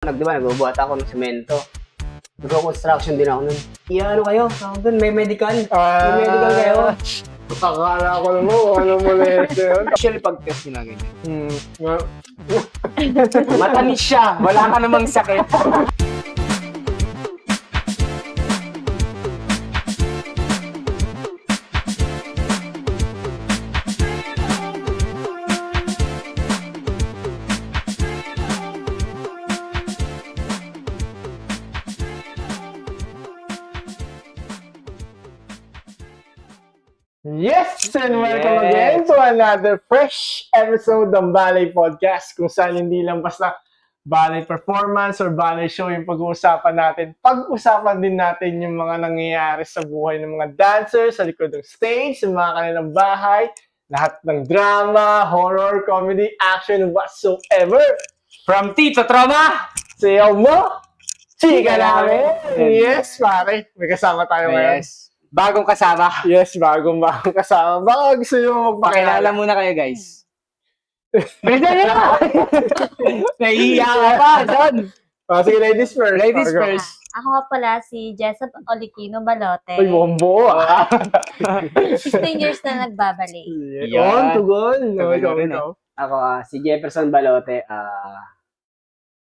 Nagbubuhat ako ng semento. Nag-construction din ako nun. Ano kayo? Tawag dun, may medical. May medical kayo. Akala ko naman kung ano mo lete yun. Actually, pag-test nila ganyan. Matamis siya. Wala ka namang sakit. Yes! And welcome again to another fresh episode ng Ballet Podcast kung saan hindi lang basta ballet performance or ballet show yung pag-uusapan natin. Pag-usapan din natin yung mga nangyayari sa buhay ng mga dancers sa likod ng stage, sa mga kanilang bahay, lahat ng drama, horror, comedy, action, whatsoever. From Tito Trauma! Sayaw mo! Chika namin! Yes, pare. May kasama tayo ngayon. Yes. Bagong kasama. Yes, bagong kasama. Baka gusto nyo magpakilala. Pakilala muna kayo, guys. Bilisan nyo na! Nahihiya ka pa, John. Sige, ladies first. Ladies Go. first. Ako nga pala si Jessup Olikino Balote. Uy, bombo ah. 16 years na nagbabalik. Yan, tugon. Tugon rin, Ikaw. Ako, si Jefferson Balote.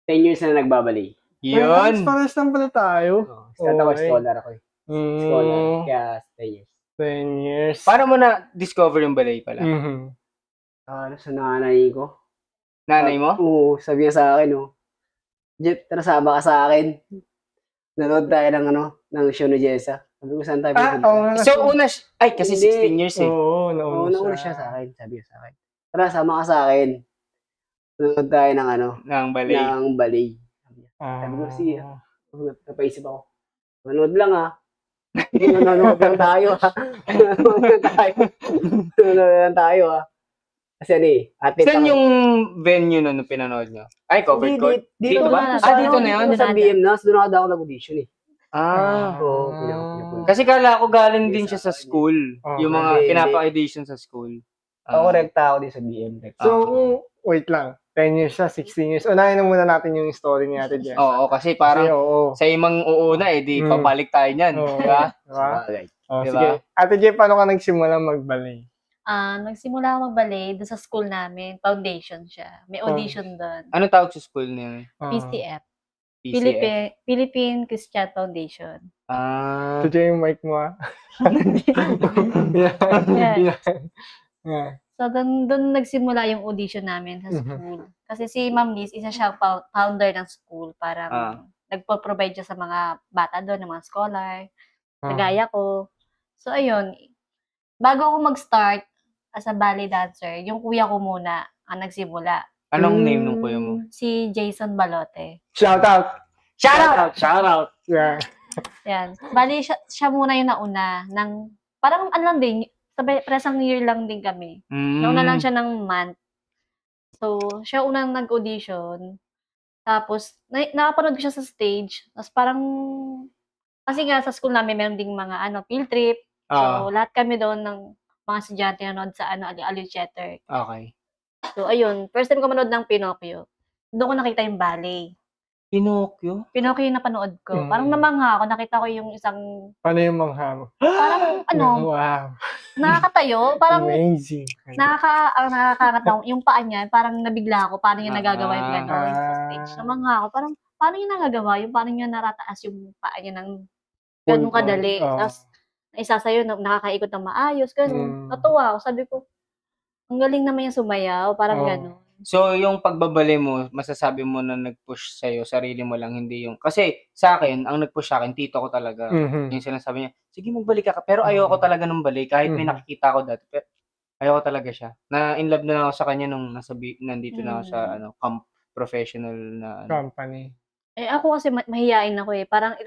10 years na nagbabali. Yun. Pares lang pala tayo. Start ako, Okay. scholar ako. Scholar. Kaya 10 years. 10 years. Paano mo na-discover yung ballet pala? Mhm. Sa nanay ko. Nanay mo? Oo, sabi niya sa akin, Jeff, tara sama ka sa akin. Nanood tayo ng show ni Jessa. Sabi ko, saan tayo pupunta? Oo nga. So, una, ay, kasi Hindi. 16 years eh. Oo, Oo, nauna nauna siya sa akin. Sabi niya sa akin. Tara, sama ka sa akin. Nanood tayo ng Ng ballet. ng ballet. Sabi ko, sige. Napaisip ako. Manood lang Nanonood lang tayo Nanonood lang tayo Kasi ate Saan yung venue nun nung pinanood nyo? Ay, covered court? Dito ba? na. Dito na yun? Sa BM na. Doon ako nag-audition Ah. Oo, pinapunta. Kasi kala ko galing din siya sa school. Oh, Yung mga hindi. pinapa-audition sa school. Ako rekta ako din sa BM. So, wait lang. 10 years siya, 16 years. Unahin na muna natin yung story ni Ate Jess. Oo, kasi Kasi, parang oo. sa imang uuna di pabalik tayo niyan. Oo. Diba? Diba? Bagay. Oh, Diba? sige. Ate Jess, paano ka nagsimula mag-ballet? Nagsimula ako mag-ballet doon sa school namin. Foundation siya. May audition doon. Ano tawag sa school niya? PCF. PCF? Philippine Christian Foundation. Ah. Ito yung mic mo Yes. Yeah. So, doon nagsimula yung audition namin sa school. Kasi si Ma'am Liz, isa siyang founder ng school. Parang nagpo-provide siya sa mga bata doon, ng mga scholar. Kagaya ko. So, ayun. Bago ako mag-start as a ballet dancer, yung kuya ko muna ang nagsimula. Anong name ng kuya mo? Si Jason Balote. Shout out! Shout out! Shout out! Yeah. Yan. Bali, siya muna yung nauna. Parang ano lang din, presang year lang din kami. Nauna lang siya ng month. So, siya unang nag-audition. Tapos, nakapanood ko siya sa stage. Tapos parang, kasi nga sa school namin, meron ding mga field trip. So, lahat kami doon ng mga estudyante nanood sa Aliw Theater. Okay. So, ayun. First time ko manood ng Pinocchio. Doon ko nakita yung ballet. Pinocchio? Pinocchio yung napanood ko. Parang namangha ako. Nakita ko yung isang, Paano yung mangha mo? parang Wow. nakakatayo. Parang Amazing. nakakangat ako. Yung paa niya, parang nabigla ako. Paano niya nagagawa yung gano'n sa stage. Namangha ako. Parang, paano niya nagagawa? Yung paano niya narataas yung paa niya ng gano'ng kadali. Tapos, isa sa'yo, nakakaikot ng maayos. Gano'n. Natuwa ako. Sabi ko, ang galing naman yung sumayaw. Parang gano'n. So, yung pagbabali mo, masasabi mo na nag-push sa'yo, sarili mo lang, hindi yung... Kasi, sa akin, ang nag-push sa akin, tito ko talaga. Yung sinasabi niya, sige, magbalik ka. Pero ayoko talaga ng balik, kahit may nakikita ko dati. Pero ayoko talaga siya. Na-in love na ako sa kanya nung nandito na ako sa professional na... Company. Ako kasi mahihain ako eh. Parang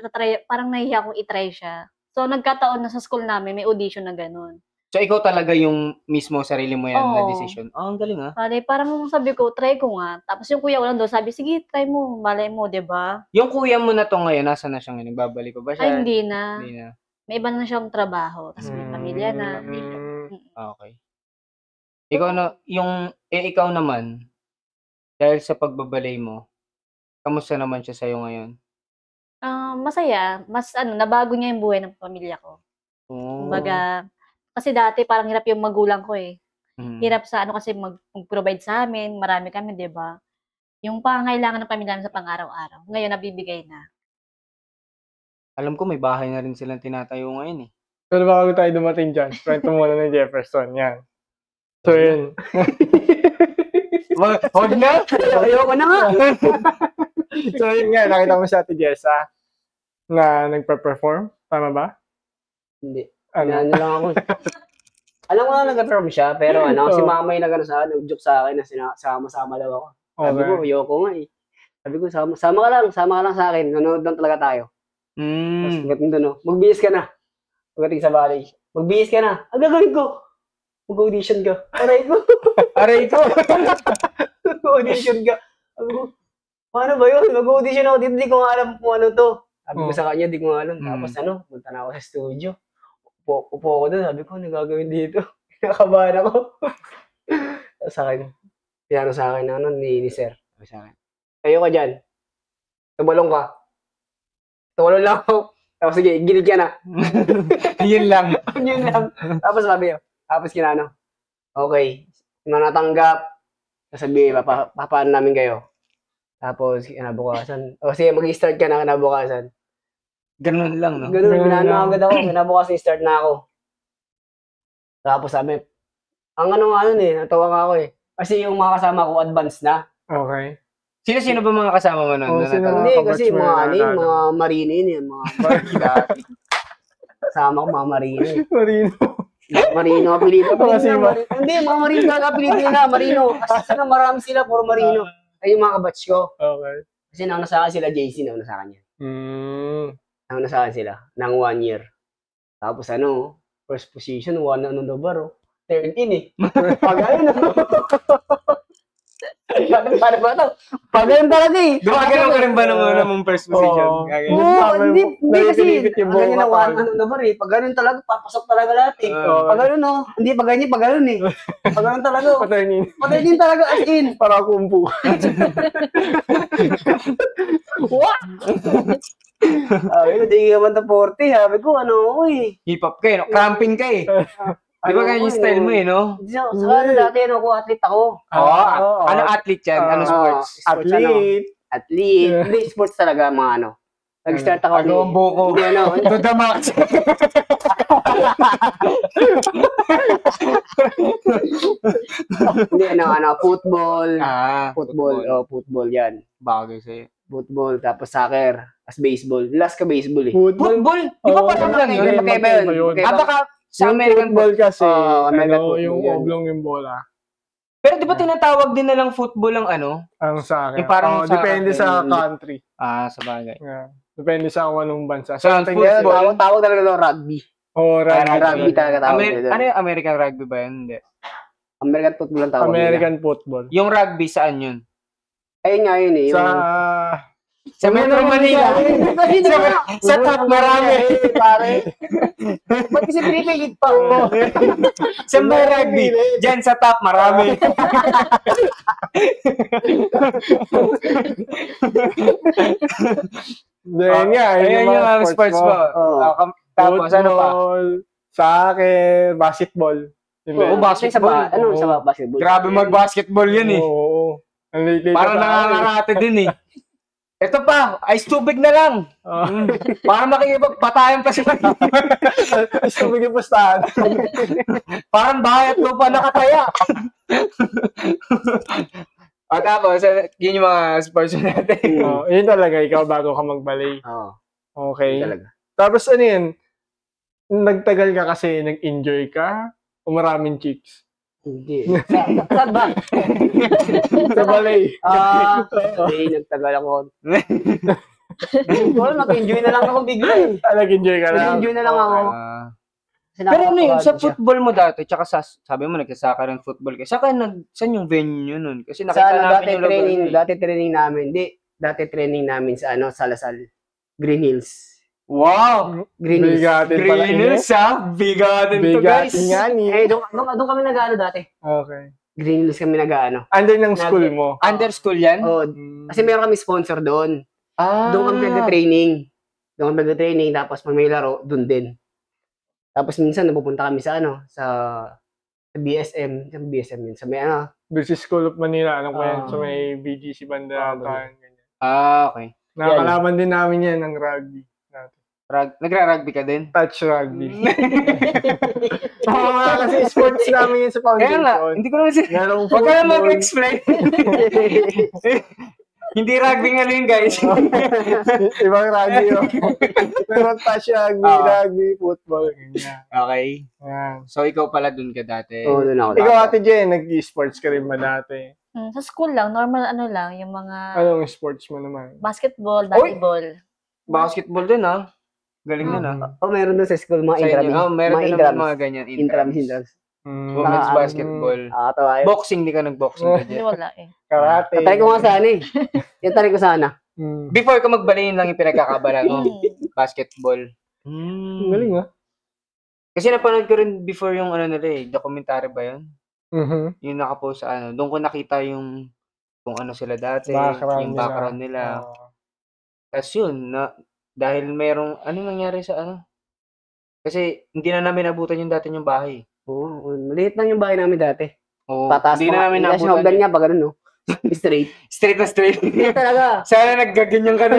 nahihiya akong itry siya. So, nagkataon na sa school namin, may audition na gano'n. So, ikaw talaga yung mismo sarili mo yan na Oo. decision? Ang galing Bale, parang sabi ko, try ko nga. Tapos yung kuya ko lang doon, sabi, sige, try mo. Malay mo, diba? Yung kuya mo na to ngayon, nasa na siya ngayon? Nagbabalik pa ba siya? Ay, hindi na. Hindi na. May iba na siyang trabaho. Tapos may pamilya na. Okay. Ikaw naman, dahil sa pagbabalay mo, Kamusta naman siya sa'yo ngayon? Masaya. Mas nabago niya yung buhay ng pamilya ko. Oh. Kumbaga, kasi dati parang hirap yung magulang ko eh. Hirap sa kasi mag-provide sa amin, marami kami, 'di ba? Yung pangangailangan ng pamilya namin sa pang-araw-araw. Ngayon nabibigay na. Alam ko may bahay na rin silang tinatayo ngayon eh. Pero bago tayo dumating dyan, kwento muna ng Jefferson. Yan. So, yun. Wag na! Ayoko na nga. So, yun nga. Nakita mo si Ate Jessa na nagpa-perform. Tama ba? Hindi. Ano? Ano lang ako. Alam ko na nag-perform siya, pero si mama yung nag-joke sa akin na sama-sama daw ako. Sabi ko, ayoko nga eh. Sabi ko, sama ka lang sa akin. Nanonood lang talaga tayo. Tapos pagdating doon, magbihis ka na. Pagdating sa balay, magbihis ka na. Ang gagawin ko, mag-audition ka. Aray ko. Mag-audition ka. Sabi ko, paano ba yun? Mag-audition ako dito, di ko nga alam kung ano to. Sabi ko sa kanya, di ko nga alam. Tapos punta na ako sa studio. Upo ako doon, sabi ko, ano gagawin dito? Kinakabahan ako. Sa akin, pinano sa akin ni sir. Sabi sa akin, tayo ka dyan. Tumalong ka. Tumalong lang ako. Tapos sige, gilig ka na. Yun lang. Yun lang. Tapos sabi ko, okay, natanggap. Sabi, papaano namin kayo. Tapos, kinabukasan. Sige, mag-start ka na kinabukasan. Ganun lang, no? Ganun, binano agad ako. Kinabukasan, start na ako. Tapos sabi, ang natawa nga ako eh. Kasi yung mga kasama ko, advance na. Okay. Sino ba mga kasama mo nun? Hindi, kasi mga marino yun eh. Mga kasama ko, mga marino. Marino, apelido. Hindi, mga marino talaga, apelido nila, marino. Kasi marami sila, puro marino. Ay, yung mga kabatch ko. Okay. Kasi nauna sa akin sila, JC, nauna sa kanya. Nauna sa akin sila, ng 1 year. Tapos first position, 1 baro. 13 eh. Pagayon Paano ba ito? Pagayon talaga eh. Gumagano ka rin ba ng first position? Hindi kasi. Ganyan na 1 bar eh. Pagayon talaga, papasok talaga lahat eh. Pagayon Hindi, pagayon eh. Pagayon talaga. Patayin talaga as in. Para kumpu. What? Hindi ka man na 40. Sabi ko, eh. Hip-hop ka eh, no? Cramping ka eh. Di ba ganyan yung style mo eh, no? Saka dati, athlete ako. Ano athlete yan? Ano sports? Athlete. Hindi, sports talaga, mga Nag-start ako. Ang buko. To the max. Hindi, football. Football yan. Bagay sa'yo. Football, tapos soccer, tapos baseball. Last ka baseball eh. Football? Di ba parang lang yun? Magkaiba yun. Baka sa American football kasi, yung oblong yung bola. Pero di ba tinatawag din na lang football ang Ang sa akin. Yung parang depende sa country. Sa bagay. Yeah. Depende sa anong bansa. So, football, tawag talaga ng rugby. Rugby talaga tawag. Ano yung American rugby ba yun? Hindi. American football ang tawag. American football. Yung rugby, saan yun? Ayun nga yun eh. Sa Metro Manila. Sa top marami. Pare. Ba't kasi pinipilit pa? Sa may rugby. Diyan sa top marami. Ayun yung sports mo. Tapos ano pa? Soccer, basketball. Basketball. Ano sa basketball? Grabe mag-basketball yun eh. Oo. Parang nangangarate din eh. Ito pa, ice tubig na lang. Para makikipagpatayan pa siya. Ice tubig yung pustahan. Parang bahay at lupa nakataya. Tapos, yun yung mga sports natin. Yun talaga, ikaw bago ka mag-ballet. Okay. Talaga. Tapos ano yun, nagtagal ka kasi nag-enjoy ka o maraming chicks? Hindi. Saan ba? Sa ballet. Hindi, nagtagal ako. Wala, nag-enjoy na lang ako bigla eh. Nag-enjoy ka lang? Nag-enjoy na lang ako. Pero ano yun, sa football mo dati, tsaka sabi mo nagsasaka rin football ka. Saan yung venue nun? Kasi nakita namin yung lugar. Dati training namin sa sa Lasal. Green Hills. Wow! Green Hills. Green Hills, ha? Bigatin to, guys. Bigatin nga ni. Doon kami nag-ano dati. Okay. Green Hills kami nag-ano. Under ng school mo. Under school yan? Oh, kasi meron kami sponsor doon. Doon kami nag-training. Tapos pag may laro, doon din. Tapos minsan napupunta kami sa BSM, sa may British School of Manila, alam ko yan. So may BGC banda ata. Okay. Nakakalaban din namin yan ng rugby. Nagra-rugby ka din? Touch rugby. Kasi sports namin yun sa foundation. Kaya nga, hindi ko naman Huwag ka na mag-explain. Hindi rugby nga yun, guys. Ibang rugby yun. Pero touch rugby, football. Okay. Yan. So, ikaw pala dun ka dati? Oo, doon ako. Ikaw, Ate Jen, nag-sports ka rin ba dati? Sa school lang, normal lang, yung mga Anong sports mo naman? basketball, volleyball. Basketball din, ha? Galing nun, ha? Meron doon sa school, mga Sa inyo? intrams. Meron din naman mga ganyan. Intrams. Women's basketball. Tawa yun. Boxing, di ka nag-boxing ka Hindi dyan. wala eh. Karate. Tatry ko nga sana eh. Yung try ko sana. Before ka magbala, yun lang yung pinagkakabala mo. Basketball. Galing, ha? Kasi napanood ko rin before yung documentary ba yun? Yung nakapost sa doon ko nakita yung kung ano sila dati, yung background nila. Tapos yun, dahil merong, ano nangyari sa Kasi hindi na namin nabutan yung dati yung bahay. Oo, maliit lang yung bahay namin dati. Oo, Pataas hindi na namin nabutan. Hindi nga, pag no? Straight. Straight na straight. Hindi talaga. Sana naggaganyan ka na.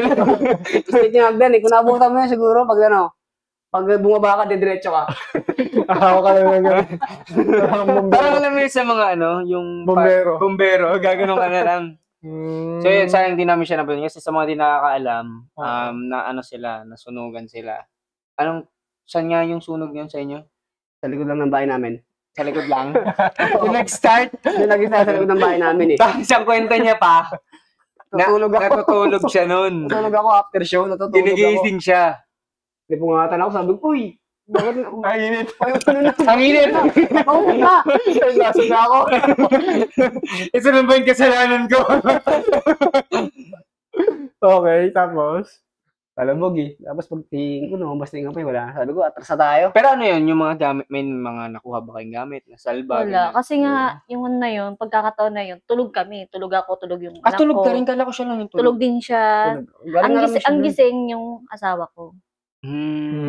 Straight yung hagdan eh. Kung nabutan mo yan siguro, pag bumaba ka, didiretso ka. Ako ka lang gano'n. Parang alam mo yun sa mga yung bombero, gaganon ka na lang. So yun, sayang din namin siya nabutan. Kasi sa mga di nakakaalam, na sila, nasunugan sila. Saan nga yung sunog yun sa inyo? Sa likod lang ng bahay namin. Sa likod lang? Yung nag-start? Yung nag-start sa likod ng bahay namin eh. Tapos ang kwenta niya pa, natutulog siya nun. Natutulog ako after show, natutulog ako. Ginigising siya. Nipungatan ako, sabi ko, uy, bakit Ang init. Ang init! Oo na! Lasing na ako. Ito na ba yung kasalanan ko? Okay, tapos? Talabog eh. Tapos pagtingin ko, lumabas na yung apoy, wala. Sabi ko, atras na tayo. Pero ano yun, yung mga gamit, may mga nakuha ba kayong gamit? Nasalba? Wala. Kasi nga, yung ano na yun, pagkakataon na yun, tulog kami. Tulog ako, tulog yung anak tulog ko. ka rin, kala ko siya lang yung tulog. Tulog din siya. Ang gising yung asawa ko.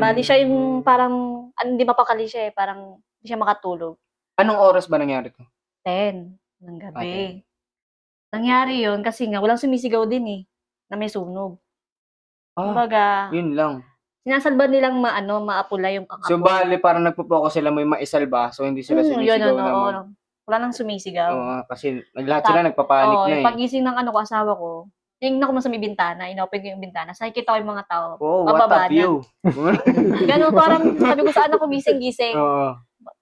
Bali siya yung parang, hindi mapakali siya eh, parang hindi siya makatulog. Anong oras ba nangyari to? 10 ng gabi. Nangyari yun kasi nga, walang sumisigaw din eh, na may sunog. Kumbaga, Yun lang. sinasalba nilang maapula yung kakapo. So, bali, parang nagpo-focus sila may maisalba, so hindi sila sumisigaw naman. Wala nang sumisigaw. Oo, kasi lahat sila nagpapanik na eh. Pagising ng asawa ko, tingnan ko sa may bintana, inopen ko yung bintana, nakikita ko yung mga tao. Oh, what a view. Ganun, parang sabi ko sa anak ko, gising-gising.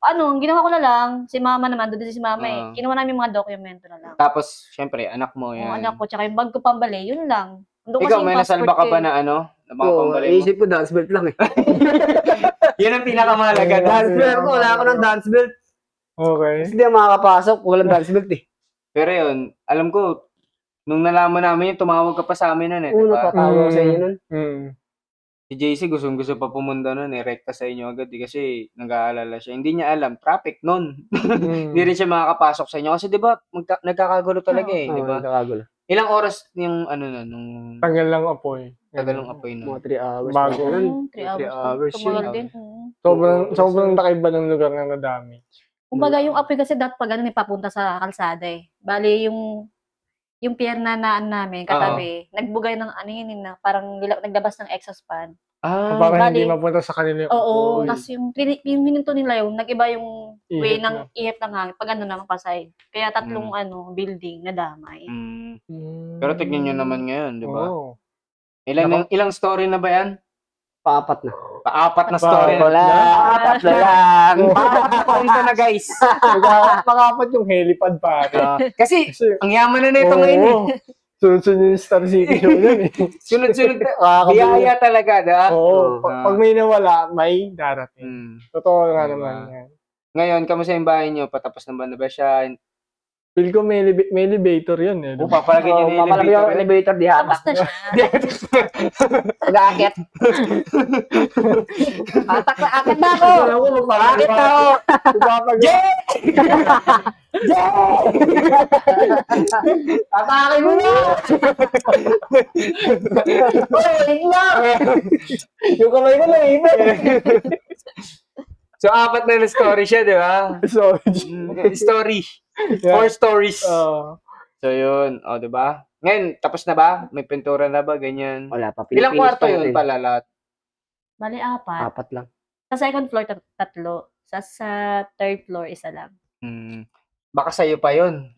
Ang ginawa ko na lang, si mama naman, doon si mama eh. Kinuha namin mga dokumento na lang. Tapos, syempre, anak mo yan. Anak ko, tsaka yung bag ko pambali, yun lang. Ikaw, may nasalba ka ba na mga pambali mo? Iisip ko, dance belt lang eh. Yun ang pinakamahalaga. Dance belt ko, wala ako ng dance belt. Okay. Kasi di ako makakapasok, walang dance belt eh. Pero yun, alam ko, nung nalaman namin yun, tumawag ka pa sa amin nun eh. Uno pa tawag sa inyo nun. Si JC gustong-gusto pa pumunta nun eh, rekta sa inyo agad eh, kasi nag-aalala siya. Hindi niya alam, traffic nun. Hindi rin siya makakapasok sa inyo kasi di ba, nagkakagulo talaga eh, di ba? Nagkakagulo. Ilang oras yung nung Tagal lang apoy. tagal ng apoy nun? Mga 3 hours. Bago. 3 hours Tumagal yun. din. Sobrang nakaiba ng lugar na nadami. Kumbaga yung apoy kasi dapat pag papunta sa kalsada eh. Bali yung pierna na namin, katabi, nagbugay ng na parang naglabas ng exhaust fan. Parang hindi mapunta sa kanila yung Oo, apoy. tapos yung hininto nila nag-iba yung way ng ihip ng hangin, pag naman pasay. Kaya tatlong building na damay. Pero tignan nyo naman ngayon, di ba? Oo. Ilang story na ba yan? Paapat na. Paapat na story na. Paapat na lang. Punta na guys. Makapat yung helipad pare. Kasi, ang yaman na nito ngayon eh. Sunod-sunod yung Star City show yan eh. Sunod-sunod. Biyaya talaga, da? Oo. Pag may nawala, may darating. Totoo nga naman yan. Ngayon, kamusta yung bahay nyo? Patapos na ba siya? Feel ko may elevator yun eh. O, papalagay niyo yung Mapalabig elevator. yung elevator, di Tapos hatak. na siya. Pag-aakit. Akit na ako! Alam ko, Akit na ako! Atake mo na! Wait lang! Yung kamay ko naibig. So, 4 na story siya, di ba? Story. 4 stories. So, yun. O, di ba? Ngayon, tapos na ba? May pintura na ba? Ganyan. Wala pa. Ilang Pinipinis kwarto pa yun natin. pala lahat? Bali, 4. 4 lang. Sa second floor, 3. Sa third floor, 1 lang. Baka sa'yo pa yun.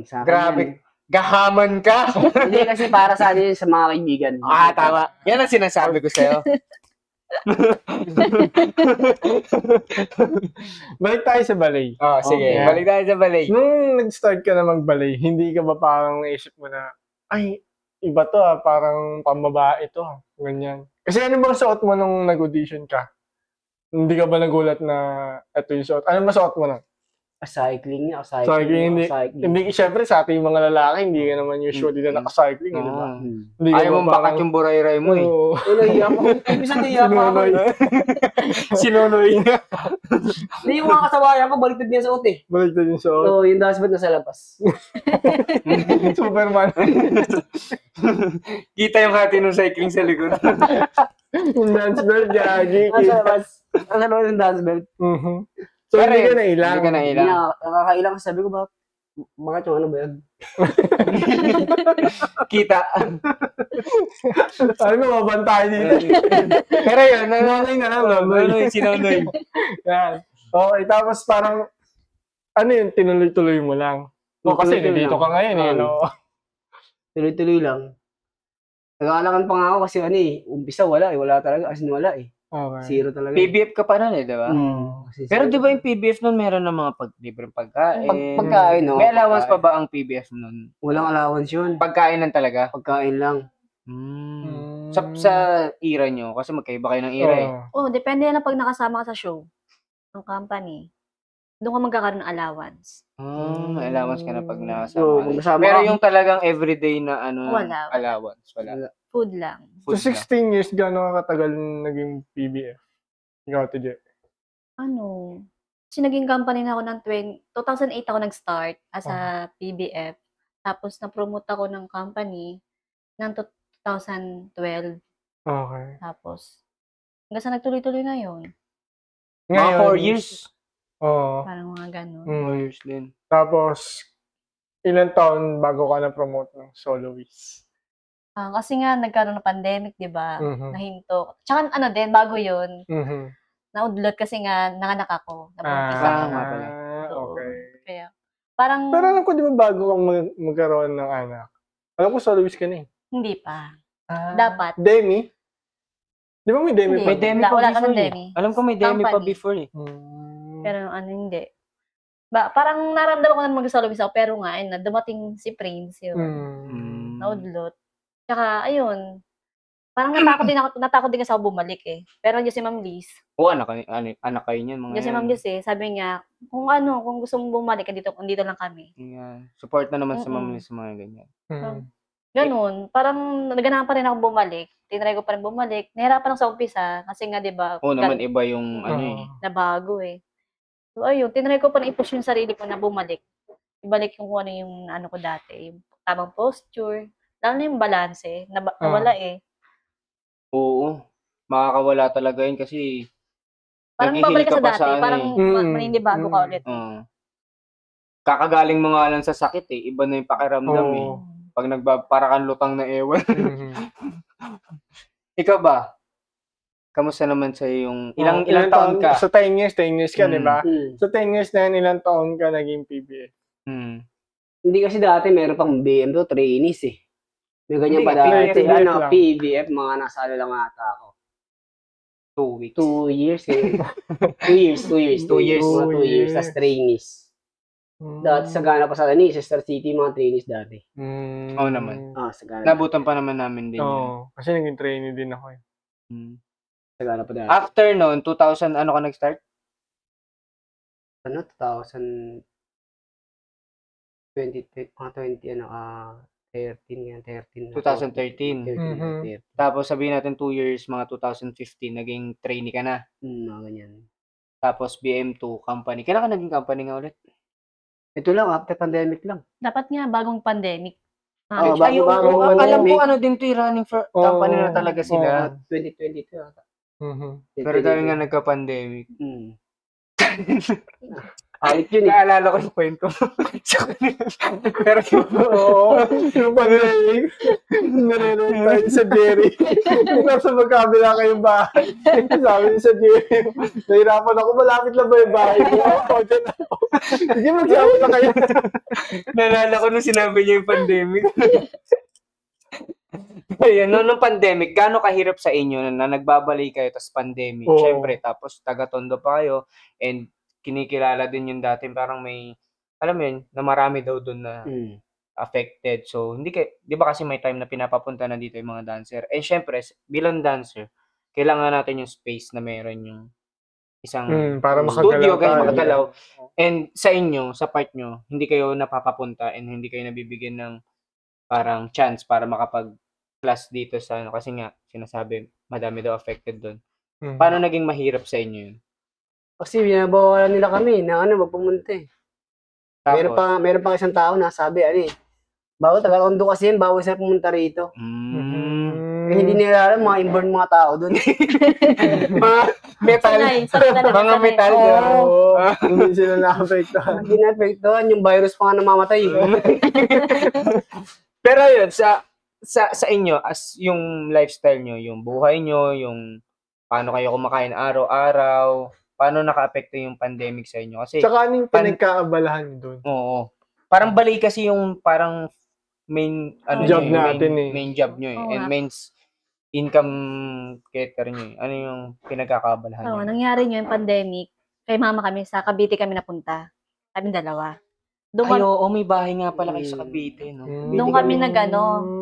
Sa akin Grabe. yan. Gahaman ka. Hindi kasi para sa ano yun, sa mga kaibigan. Tama. Yan ang sinasabi ko sa'yo. Balik tayo sa ballet. Sige. Okay. Balik tayo sa balay. Nung nag-start ka na mag-ballet, hindi ka ba parang naisip mo na, ay, iba to parang pambabae to. Ganyan. Kasi ano bang suot mo nung nag-audition ka? Hindi ka ba nagulat na ito yung suot? Ano ba suot mo na? Cycling niya, Cycling, hindi, syempre sa ating mga lalaki, hindi ka naman usually na naka-cycling, di ba? Hindi ka Ayaw ba mong bakat yung buray-ray mo eh. Oo. Nahiya pa. Umpisa nahiya pa ako. Sinunoy. Hindi yung mga kasabayan ko, baliktad niya sa eh. Baliktad yung suot. Oo, yung dashboard nasa labas. Superman. Kita yung hati ng cycling sa likod. Yung dance belt, Gagi. Nasa labas. Ang ano yung dance belt. So, Pero hindi ka yun, nailang. Hindi ka Hindi nailang. nakakailang. Sabi ko, bakit yung ano ba yun? Kita. Sabi ko, mabantayan dito. Pero yun, Nonoy na lang, nonoy. sinunoy. Yan. Okay, tapos parang, ano yun, tinuloy-tuloy mo lang. O kasi Tuloy-tuloy dito lang. ka ngayon eh, no? Tuloy-tuloy lang. Nag-aalakan pa nga ako kasi ano umpisa wala wala talaga. As in wala Okay. Zero talaga. PBF ka pa nun eh, di ba? Kasi Pero zero. di ba yung PBF nun meron ng mga libreng pagkain? Pagkain, no? May allowance pa ba ang PBF nun? Walang allowance yun. Pagkain lang talaga? Pagkain lang. Sa era nyo, kasi magkaiba kayo ng era eh. Depende na pag nakasama ka sa show ng company. Doon ka magkakaroon ng allowance. May allowance ka na pag So, nakasama. magkasama Pero ka. yung talagang everyday na Wala. allowance, wala. Food lang. So, Food lang. 16 years, gano'n ka katagal naging PBF? Ikaw, TJ. Kasi naging company na ako ng 2008 ako nag-start as a PBF. Tapos na-promote ako ng company ng 2012. Okay. Tapos, hanggang sa nagtuloy-tuloy na yun. Mga 4 years. Oo. Parang mga ganun. 4 years din. Tapos, ilang taon bago ka na-promote ng soloist? Kasi nga, nagkaroon ng pandemic, di ba? Mhm. Nahinto. Tsaka din, bago yun, Mhm. naudlot kasi nga, nanganak ako. Nabuntis ako. nga pala. Okay. Kaya, parang, Pero alam ko, di ba bago kang magkaroon ng anak? Alam ko, soloist ka na eh. hindi pa. Dapat. Demi? Di ba may Demi Hindi. pa? May Demi pa Wala before kaming eh. Demi. Alam ko may Demi pa Company. before eh. Pero hindi. Parang naramdaman ko na mag-soloist ako, pero nga, dumating si Prince yun. Naudlot. Tsaka, ayun, parang natakot din kasi ako bumalik eh. Pero nandiyan si Ma'am Liz. Anak kayo niyan. Mga Nandiyan si yan. Ma'am Liz sabi niya, kung gusto mong bumalik, dito lang kami. Yan. Support na naman sa Mm-mm. mga sa mga ganyan. Ganun. Parang naganahan pa rin ako bumalik. Tinry ko pa rin bumalik. Nahirapan ako sa umpisa kasi nga, di ba, Oo naman, iba yung nabago eh. So, ayun, tinry ko pa rin i-push yung sarili ko na bumalik. Ibalik yung kung ano yung ano ko dati. Yung tamang posture. Lalo na yung balance eh. Nawala eh. Oo. Makakawala talaga yun kasi Parang naghihil babalik ka ka sa pa dati. sa ano Parang eh. maninibago ka ulit. kakagaling mo nga lang sa sakit eh. Iba na yung pakiramdam eh. Pag para kang lutang na ewan. Ikaw ba? Kamusta naman sa yung ilang taon ka? Sa 10 years ka, di ba? Hmm. Sa 10 years na yan, ilang taon ka naging PBF? Hindi kasi dati meron pang BM to, trainees eh. May ganyan Hindi, pa dati. PBF Ano, lang. PBF, mga nasa ano lang ata ako. 2 weeks. 2 years eh. 2 years. 2 years. Mga 2 years. Tas trainees. Dati sagana pa sa Sister City, mga trainees dati. Oo naman. Sagana. Nabutan pa naman namin din. Oo. Kasi naging trainee din ako eh. Sagana pa dati. After noon, 2000, ano ka nag-start? Ano, 2000... mga 20, 13, yan, 13. 2013. 13. Tapos sabihin natin 2 years, mga 2015, naging trainee ka na. Mga ganyan. Tapos BM2 company. Kailan ka naging company nga ulit? Ito lang, after pandemic lang. Dapat nga, bagong pandemic. Oo, Ay, oo, bago alam ko pandemic. ano din to, running for company na talaga sila. 2022 ata. Pero dahil nga nagka-pandemic. Alit yun eh. Naalala ko yung kwento. Pero Oo. Yung pandemic. Nare-rent tayo sa Jerry. Nasa magkabila kayong bahay. Sabi niya sa Jerry, nahirapan ako, malapit lang ba yung bahay mo? O, dyan ako. Sige, magsama na kayo. naalala ko nung sinabi niya yung pandemic. Ayun, nung pandemic, gaano kahirap sa inyo na nagbabalik kayo tapos pandemic? Oo. Siyempre, tapos taga-Tondo pa kayo and kinikilala din yung dati parang may, alam mo yun, na marami daw doon na affected. So, hindi di ba kasi may time na pinapapunta na dito yung mga dancer? And syempre, bilang dancer, kailangan natin yung space na meron yung isang para studio makagalaw kayo tayo. makagalaw. And sa inyo, sa part nyo, hindi kayo napapapunta and hindi kayo nabibigyan ng parang chance para makapag-class dito sa ano. Kasi nga, sinasabi, madami daw affected doon. Paano naging mahirap sa inyo yun? Kasi binabawalan nila kami na magpumunta eh. Tapos, Meron pa isang tao na sabi, bawal taga-Tondo kasi yun, bawal sila pumunta rito. Eh, hindi nila alam, mga inborn mga tao doon. mga metal. Mga metal. Oo. Hindi sila na-affectahan. Hindi na-affectuhan, yung virus pa nga namamatay. Pero yun, sa inyo, as yung lifestyle nyo, yung buhay nyo, yung paano kayo kumakain araw-araw, paano naka-apekto yung pandemic sa inyo? Kasi, Tsaka anong pinagkaabalahan doon? oo. Parang bali kasi yung parang main Job nyo, natin main job nyo eh. Oo And nga. main income getter nyo eh. Ano yung pinagkakabalahan Oo, nyo? nangyari nyo yung pandemic. Kay mama kami, sa Cavite kami napunta. Kami dalawa. Ay, oo, may bahay nga pala kayo sa Cavite, no? Doon kami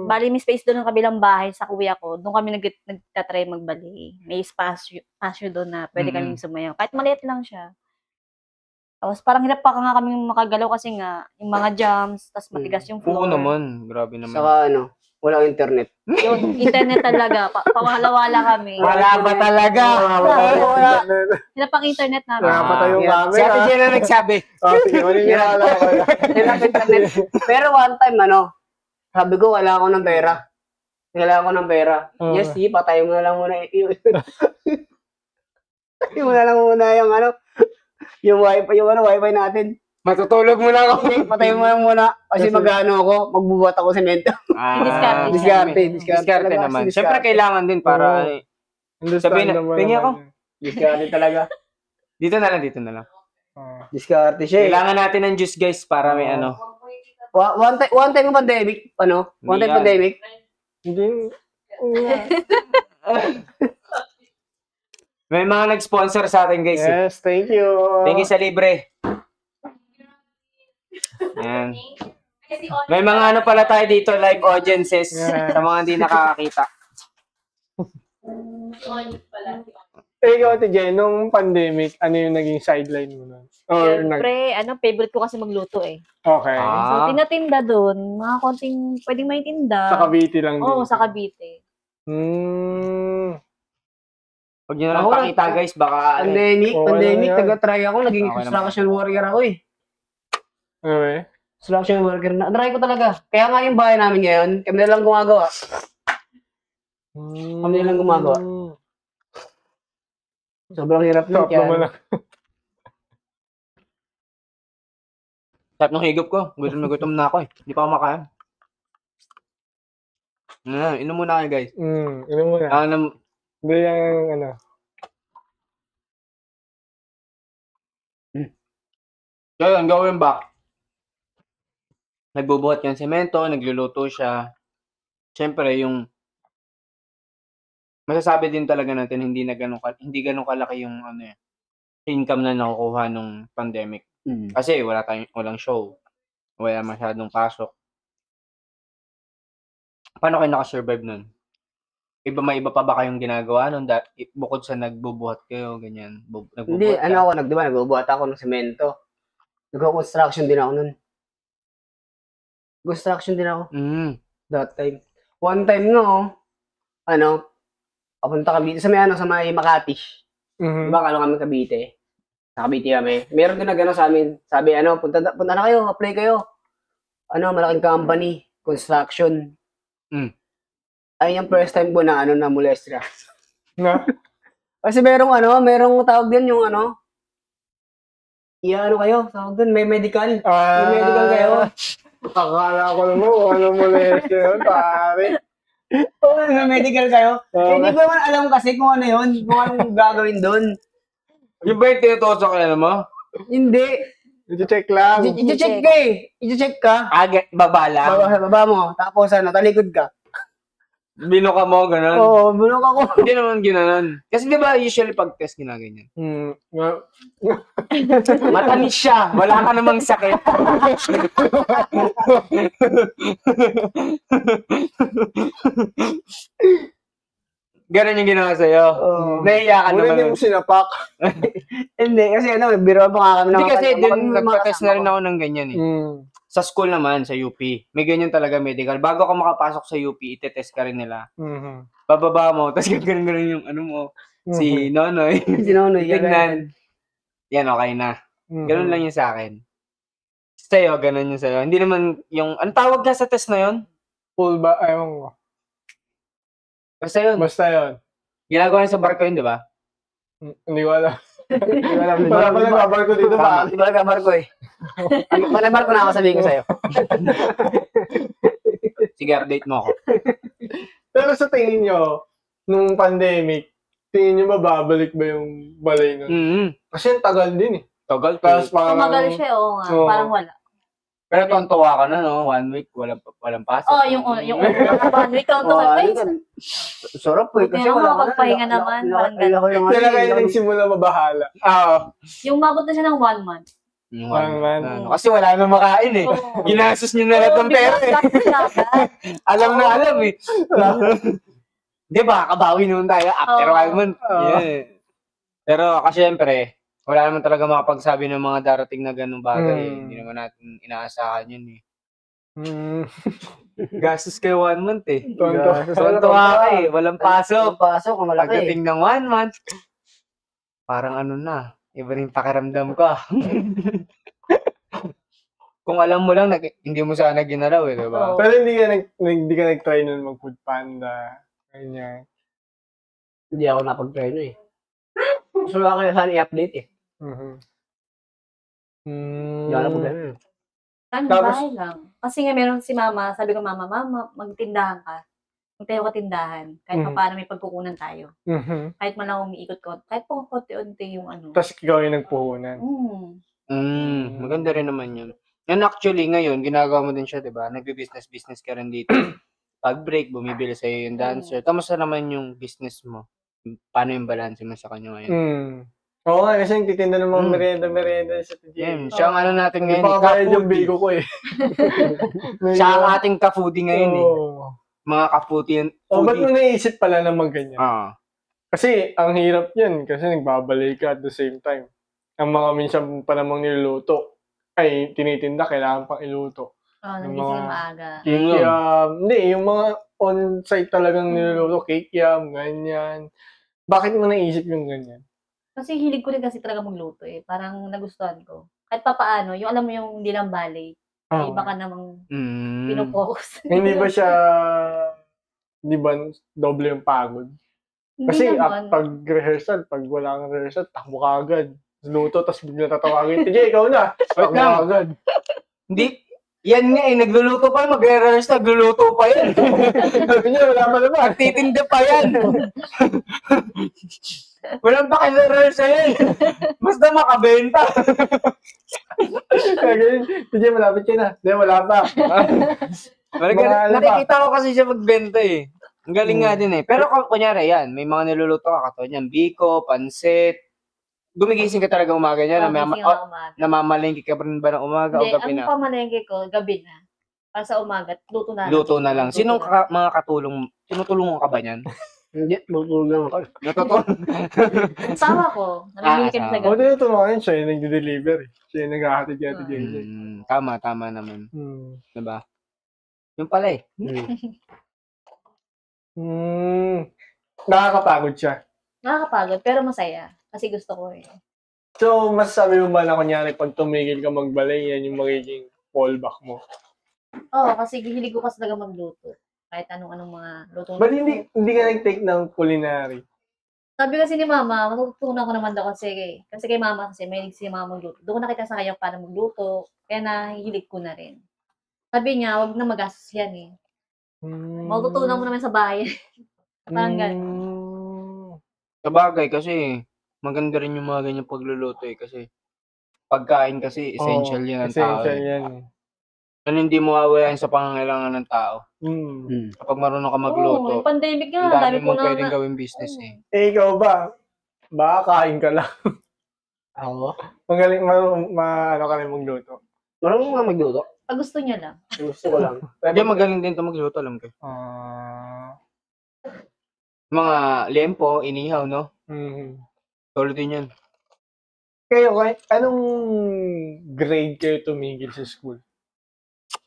bali may space doon ng kabilang bahay sa kuya ko. Doon kami nagtatry magbali. May spasyo doon na pwede kaming sumayaw. Kahit maliit lang siya. Tapos parang hirap pa nga kami makagalaw kasi nga yung mga jumps, tapos matigas yung Oo floor. naman, grabe naman. Saka walang internet. Yung internet talaga, pawala-wala kami. Wala ba talaga? Hirap ang internet namin. Nakapatay yung Si camera. Ate Jenna nagsabi. Sige, maniniwala ko. Walang internet. Pero one time, sabi ko, wala ako ng pera. Kailangan ko ng pera. Yes, sige, patay mo na lang muna. Patay mo na lang muna yung wifi natin. Matutulog mo na ako. Patay mo lang muna. Kasi magbubuhat ako semento. Diskarte naman. Siyempre kailangan din para sabihin na, tingin ako. Diskarte talaga. Dito na lang. Diskarte siya. Kailangan natin ng juice guys para may One time yung pandemic, One time pandemic. Hindi. May mga nag-sponsor sa atin guys. Yes, thank you. Thank you sa libre. Yan. May mga pala tayo dito, live audiences sa mga hindi nakakakita. Ikaw, Ate Jen, nung pandemic, ano yung naging sideline mo nun? Siyempre, favorite ko kasi magluto eh. Okay. So, tinatinda doon, mga konting pwedeng may tinda. Sa Cavite lang din. Oo, sa Cavite. Huwag nyo na lang pakita guys, baka Pandemic, taga-try ako, naging Okay construction warrior ako eh. Okay. Construction worker na. Try ko talaga. Kaya nga yung bahay namin ngayon, kami na lang gumagawa. Kami na lang gumagawa. Sobrang hirap nun. Top naman lang. Sarap ng higop ko. Gutom na ako eh. Hindi pa ako makain. Inom muna kayo guys. Inom mo na. Hindi yung So yun, gawin back. Nagbubuhat yung semento, nagluluto siya. Siyempre, yung masasabi din talaga natin hindi ganun kalaki yung income na nakukuha nung pandemic. Kasi walang show. Wala masyadong pasok. Paano kayo nakasurvive nun? May iba pa ba kayong ginagawa nun? Bukod sa nagbubuhat kayo, ganyan. Hindi, nagbubuhat ako ng semento. Nag-construction din ako nun. Construction din ako. That time. One time papunta kami dito sa may Makati. Diba, kami Cavite. Sa Cavite kami. Meron din na sa amin. Sabi, punta na kayo, apply kayo. Malaking company, construction. Ayun yung first time ko na molestia. Na? Kasi merong tawag din yung kayo, tawag din, may medical. May medical kayo. Akala ko naman, molestia yun, pare. May medical kayo. Hindi ko naman alam kasi kung ano yun, kung anong gagawin doon. Yung ba yung tinutosok ka mo? Hindi. I-check lang. I-check ka eh. I-check ka. Baba lang. Baba mo. Tapos talikod ka. Binuka mo, gano'n? Oo, bulok ako. Hindi naman ginanon. Kasi di ba usually pag test ginaganyan? Matamis siya. Wala ka namang sakit. Ganon yung ginawa sa'yo. Naiiyak ka Muna naman. hindi mo sinapak. Hindi, kasi biro pa nga kami. Hindi kasi nagpa-test na rin ako ng ganyan eh. Sa school naman, sa UP, may ganyan talaga medical. Bago ka makapasok sa UP, itetest ka rin nila. Bababa mo, tapos ganun yung mo, si Nonoy. Si Nonoy. Tignan. Yan, okay na. Ganun lang yun sa akin. Sa'yo, ganun yun sa'yo. Hindi naman yung, anong tawag ka sa test na yun? Full ba? Ayaw mo. Basta yun. Basta yun. Ginagawa yun sa barko yun, di ba? Hindi ko alam. Wala pa nagbabarko dito ba? Hindi ko nagbabarko eh. Pag nagbarko na ako, sabihin ko sa'yo. Sige, update mo ako. Pero sa tingin nyo, nung pandemic, tingin nyo ba babalik ba yung balay nun? Kasi yung tagal din eh. Tagal. Tapos parang... Tumagal siya, oo nga. Parang wala. Pero tontuwa ka na, no? 1 week, walang pasok. Yung 1 week, tontuwa. Ay, sarap eh. Kasi wala makapagpahinga naman. Parang ganun. Kailan kayo nagsimula mabahala? Yung mabot na siya ng 1 month. Kasi wala nang makain eh. Ginastos niyo na lahat ng pera eh. Alam na alam eh. Di ba? Kabawi naman tayo after 1 month. Yeah. Pero kasi syempre, wala naman talaga makapagsabi ng mga darating na ganung bagay. Hindi naman natin inaasahan yun eh. Gastos kayo 1 month eh. Tontuwa ka eh. Walang pasok. Pagdating ng 1 month, parang na. Iba rin pakiramdam ko. Kung alam mo lang, hindi mo sana ginalaw eh, diba? Pero hindi ka nag-try nun mag-food panda. Ganyan. Hindi ako napag-try nun eh. Gusto lang kayo sana i-update eh. Hindi ako napag-try nun. Bahay lang. Kasi nga meron si mama, sabi ko, mama, magtindahan ka. Magtayo ka tindahan. Kahit pa paano may pagkukunan tayo. Kahit man lang umiikot ko. Kahit po konti-unti yung Tapos ikaw yung nagpuhunan. Maganda rin naman yun. And actually, ngayon, ginagawa mo din siya, diba? Nagbe-business ka rin dito. Pag break, bumibili sa'yo yung dancer. Kamusta naman yung business mo? Paano yung balance mo sa kanya ngayon? Oo nga, kasi nagtitinda ng mga merienda sa TJ. Siya ang natin ngayon. Hindi pa kaya yung bigo ko eh. Siya ang ating ka-foodie ngayon eh. Mga ka-foodie. Ba't mo naisip pala naman ganyan? Kasi ang hirap yan, kasi nagbabalik ka at the same time. Ang mga minsan pa namang niluluto, ay tinitinda, kailangan pang iluto. nagising maaga. Hindi, yung mga on-site talagang niluluto, kikiam, ganyan. Bakit mo naisip yung ganyan? Kasi hilig ko rin kasi talaga magluto eh. Parang nagustuhan ko. Kahit pa paano, yung alam mo yung hindi lang ballet, ay baka namang pinopokus. Hindi ba siya, hindi ba doble yung pagod? Kasi pag rehearsal, pag wala kang rehearsal, takbo ka agad. Luto, tapos bigla tatawagin. TJ, ikaw na. Takbo ka agad. Hindi. Yan nga eh, nagluluto pa, magre-rehearse, nagluluto pa yan. Sabi niya, wala pa naman. Nagtitinda pa yan. Walang pa kayo-rehearse yan. Basta makabenta. TJ, malapit ka na. Hindi, wala pa. Nakikita ko kasi siya magbenta eh. Ang galing nga din eh. Pero kunyari yan, may mga niluluto ka katulad yan, biko, pansit. Gumigising ka talaga umaga niya? Namamalengke ka pa rin ba ng umaga o gabi na? Ang pamalengke ko, gabi na. Para sa umaga, luto na lang. Luto na lang. Sinong mga katulong, tinutulungan ka ba niyan? Hindi, tutulong ako. Natutulong? Ang tawa ko, namimili ka sa gabi. O, tinutulungan siya yung nag-deliver. Siya yung nag-ahatid ka. Tama naman. Diba? Yung pala eh. Nakakapagod siya. Nakakapagod, pero masaya. Kasi gusto ko eh. So, masasabi mo ba na kunyari pag tumigil ka magbalay, yan yung magiging fallback mo? Oo, kasi hilig ko kasi talaga magluto. Kahit anong mga luto. Ba't hindi ka nag-take ng culinary? Sabi kasi ni Mama, matutunan ko naman daw kasi kay Mama kasi may si Mama magluto. Doon ko nakita sa kanya paano magluto, kaya nahihilig ko na rin. Sabi niya, wag na magastos yan eh. Matutunan mo naman sa bahay. Parang gano'n. Sabagay kasi maganda rin yung mga ganyan pagluluto eh kasi pagkain kasi essential yan ng tao. Essential yan eh. Ano hindi mo mawawala sa pangangailangan ng tao. Kapag marunong ka magluto, Yung pandemic nga, ang dami dami ko mong na pwedeng gawing business eh. Eh, ikaw ba? Baka kain ka lang. Ako? Magaling, ano ka rin magluto. Marunong nga magluto. pag gusto niya lang. Gusto ko lang. Hindi, magaling din ito magluto, alam ko. Mga lempo, inihaw, no? Solid din yan. Kayo, anong grade kayo tumigil sa school?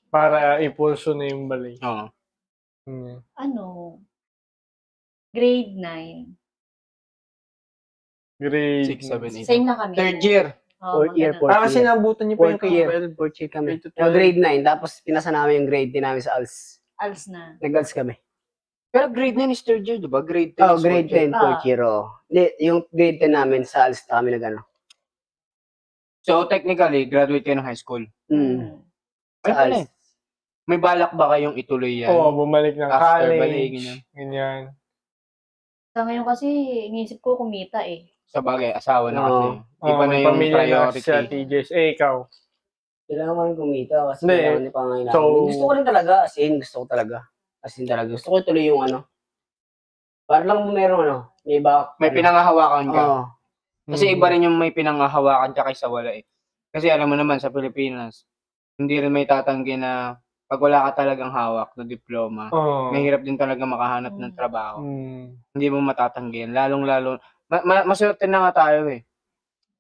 Para ipulso na yung balay. Oo. Grade 9. Grade 6, 7, 8. Same na kami. Third year. Fourth year, maganda. fourth kasi nabutan niyo pa yung Fourth year. K-12. Fourth year kami. Grade to Yung 12. grade 9, tapos pinasa namin yung grade 10 namin sa ALS. Als na. Nag-ALS kami. Pero grade 9 is third year, di ba? Grade 10 Oh, is grade fourth year. 10, fourth year, oh. Hindi, yung grade 10 namin sa ALS kami nag-ano. So, technically, graduate kayo ng high school. Sa Ay, pala ALS. eh. May balak ba kayong ituloy yan? Oo, bumalik ng After college. balay, ganyan. Sa ngayon kasi, iniisip ko kumita eh. Sa bagay, asawa na kasi. Oo. Iba na may yung pamilya na priority. sa TJs. Eh, ikaw. Kailangan mo rin kumita kasi Hindi. kailangan niya pangangailangan. So- Gusto ko rin talaga, gusto ko talaga. Gusto ko tuloy yung ano. Para lang meron may back. May pinangahawakan ka. Oo. Kasi iba rin yung may pinangahawakan ka kaysa wala eh. Kasi alam mo naman, sa Pilipinas, hindi rin may tatanggi na pag wala ka talagang hawak na diploma, mahirap din talaga makahanap ng trabaho. Hindi mo matatanggi yan. Lalong-lalo, maswerte na nga tayo eh.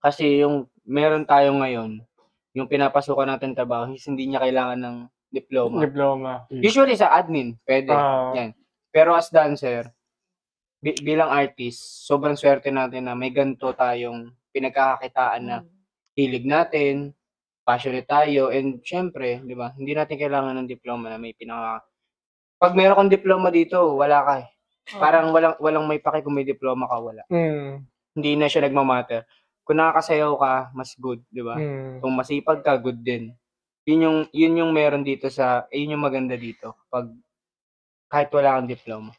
Kasi yung meron tayo ngayon, yung pinapasukan natin trabaho, hindi niya kailangan ng diploma. Usually sa admin, pwede. Yan. Pero as dancer, bilang artist, sobrang swerte natin na may ganito tayong pinagkakakitaan na hilig natin, passionate tayo, and syempre, di ba, hindi natin kailangan ng diploma na may Pag meron kang diploma dito, wala ka eh. Parang walang may paki kung may diploma ka, wala. Hindi na siya nagmamatter. Kung nakakasayaw ka, mas good, di ba? Kung masipag ka, good din. Yun yung meron dito yun yung maganda dito. Pag kahit wala kang diploma.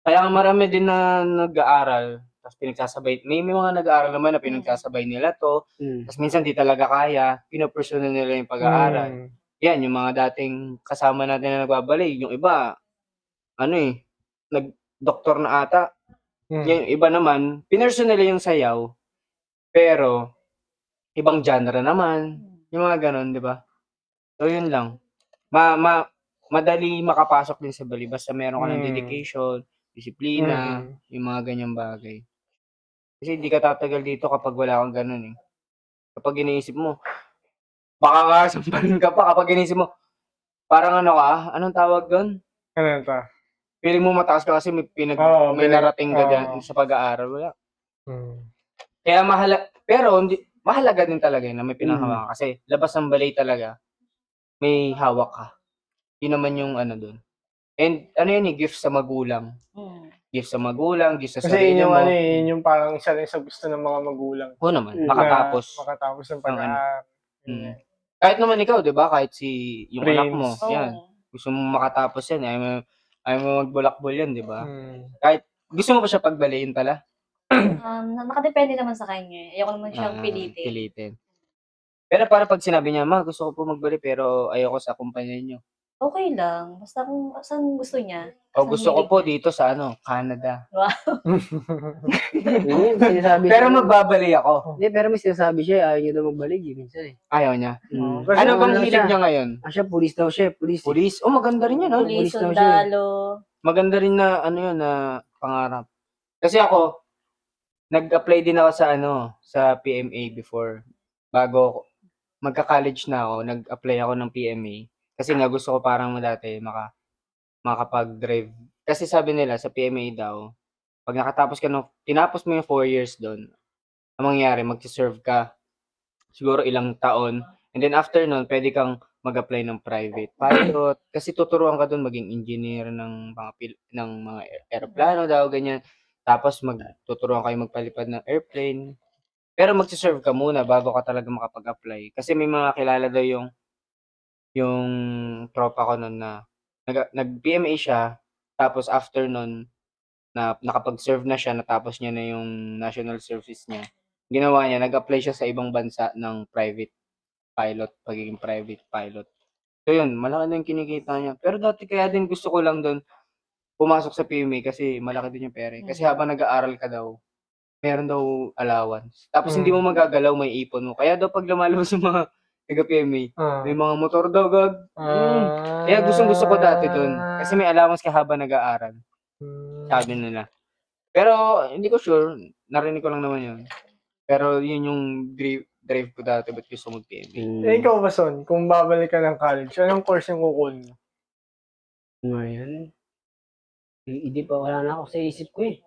Kaya marami din na nag-aaral, tapos pinagsasabay. May mga nag-aaral naman na pinagsasabay nila to, tapos minsan di talaga kaya, pinupursue na nila yung pag-aaral. Yan, yung mga dating kasama natin na nagbabalik, yung iba, nag-doktor na ata. Yung iba naman, pinursue nila yung sayaw, pero ibang genre naman. Yung mga ganon, di ba? So, yun lang. Madali makapasok din sa bali, basta meron ka ng dedication, disiplina, yung mga ganyang bagay. Kasi hindi ka tatagal dito kapag wala kang ganun eh. Kapag iniisip mo, baka nga sampalin ka pa kapag iniisip mo, parang anong tawag doon? Ano ta? Feeling mo mataas ka kasi may narating ka dyan sa pag-aaral. Wala. Kaya mahalaga din talaga yun na may pinanghawakan. Kasi labas ng balay talaga, may hawak ka. Yun naman yung doon. And yun gift sa magulang. Gift sa magulang, gift sa sarili mo. Kasi yun yung parang isa rin sa gusto ng mga magulang. Oo naman, makatapos ng pag-aaral. Kahit naman ikaw, di ba? Kahit yung Prince. anak mo, yan. Gusto mo makatapos yan. Ayaw mo magbulakbol yan, di ba? Kahit gusto mo pa siya pagbalayin pala? Nakadepende naman sa kanya. Ayoko naman siyang pilitin. Pero para pag sinabi niya, ma, gusto ko po magbali pero ayoko sa kumpanya niyo. Okay lang. Basta kung saan gusto niya. O gusto ko po dito sa Canada. Wow. Pero magbabali ako. Hindi, pero may sinasabi siya, ayaw niya daw magbalik minsan eh. Ayaw niya. Kasi Ano bang hilig niya ngayon? Siya, police daw siya, police. Police? Oh, maganda rin yun, Police, daw siya. sundalo. Maganda rin na na pangarap. Kasi ako, nag-apply din ako sa PMA before. Bago magka-college na ako, nag-apply ako ng PMA. Kasi nga gusto ko parang dati makapag-drive. Kasi sabi nila sa PMA daw, pag tinapos mo yung 4 years doon, ang mangyayari, magsiserve ka siguro ilang taon. And then after nun, pwede kang mag-apply ng private pilot. Kasi tuturuan ka doon maging engineer ng mga aeroplano daw, ganyan. Tapos tuturuan kayo magpalipad ng airplane. Pero magsiserve ka muna bago ka talaga makapag-apply. Kasi may mga kilala daw yung tropa ko nun na nag-PMA siya, tapos after nun, na nakapag-serve na siya, natapos niya na yung national service niya. Ginawa niya, nag-apply siya sa ibang bansa ng pagiging private pilot. So yun, malaki na yung kinikita niya. Pero dati kaya din gusto ko lang doon pumasok sa PMA kasi malaki din yung pera. Kasi habang nag-aaral ka daw, meron daw allowance. Tapos hindi mo magagalaw, may ipon mo. Kaya daw pag lumalabas yung mga taga-PMA, may mga motor daw, Kaya gusto ko dati doon. Kasi may allowance ka habang nag-aaral. Sabi nila. Pero hindi ko sure, narinig ko lang naman yun. Pero yun yung drive ko dati, ba't gusto mag-PMA. Ikaw ba, Son? Kung babalik ka ng college, anong course yung kukunin mo? Ngayon, hindi pa, wala na ako sa isip ko eh.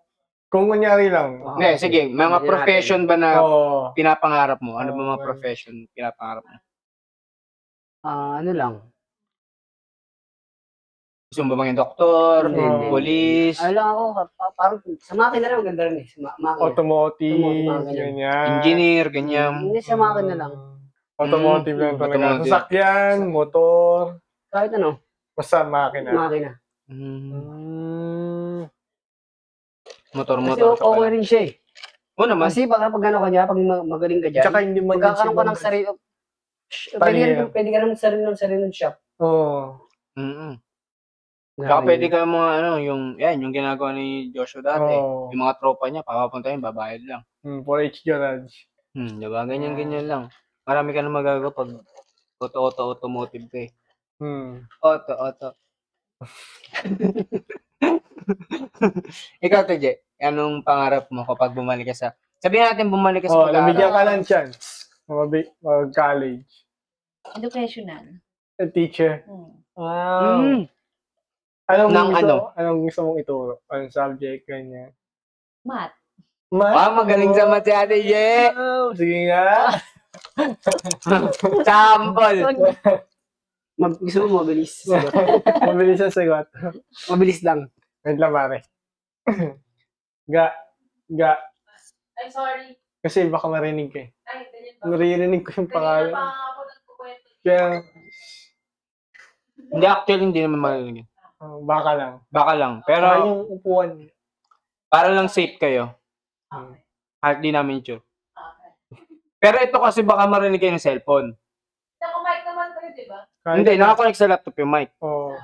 Kung kunyari lang. Hindi, sige, mga profession ba na Oo. pinapangarap mo? Ano ba mga profession pinapangarap mo? Ano lang, Gusto mo ba maging doktor, Hindi. police, ano lang ako, parang sa makina rin, maganda rin eh. Sa makina. Automotive, Automotive, ganyan. engineer, ganyan? Hindi sa makina lang. Automotive lang talaga. Automotive. Sasakyan, motor, Kahit ano, basta makina. makina. Motor. Kasi okay rin siya eh. Oo naman. Kasi pag ano ka niya, pag magaling ka dyan, Tsaka hindi man magkakaroon ka ng sarili. Pwede ka naman sarili shop. Oo. Saka pwede ka mga yung ginagawa ni Joshua dati. Oo. Yung mga tropa niya, papapuntahin, babayad lang. 4H garage. Diba? Ganyan lang. Marami ka na magagawa pag automotive ka eh. Auto. Ikaw, TJ, anong pangarap mo kapag bumalik ka sabihin natin bumalik ka sa pag-aaral? Nabigyan ka ng chance. Mag-college. Educational. Teacher. Wow. Anong gusto mong ituro? Anong subject, ganyan? Math. Magaling sa math si Ate J. Sige nga. Sample. Gusto mo mabilis. Mabilis ang sagot. Mabilis lang. Wait lang, pare. Ga. Ay, sorry. Kasi baka marinig ka eh. Ay, ganyan ba? Naririnig ko yung pangalan. Kanina pa ako nagkukwento. Kaya, Hindi, actually, hindi naman marinig. baka lang. Baka lang. Pero, Yung upuan. para lang safe kayo. Kahit di namin sure. Pero ito kasi baka marinig kayo ng cellphone. Naka-mic naman kayo, di ba? Hindi, nakakonect sa laptop yung mic. Oo.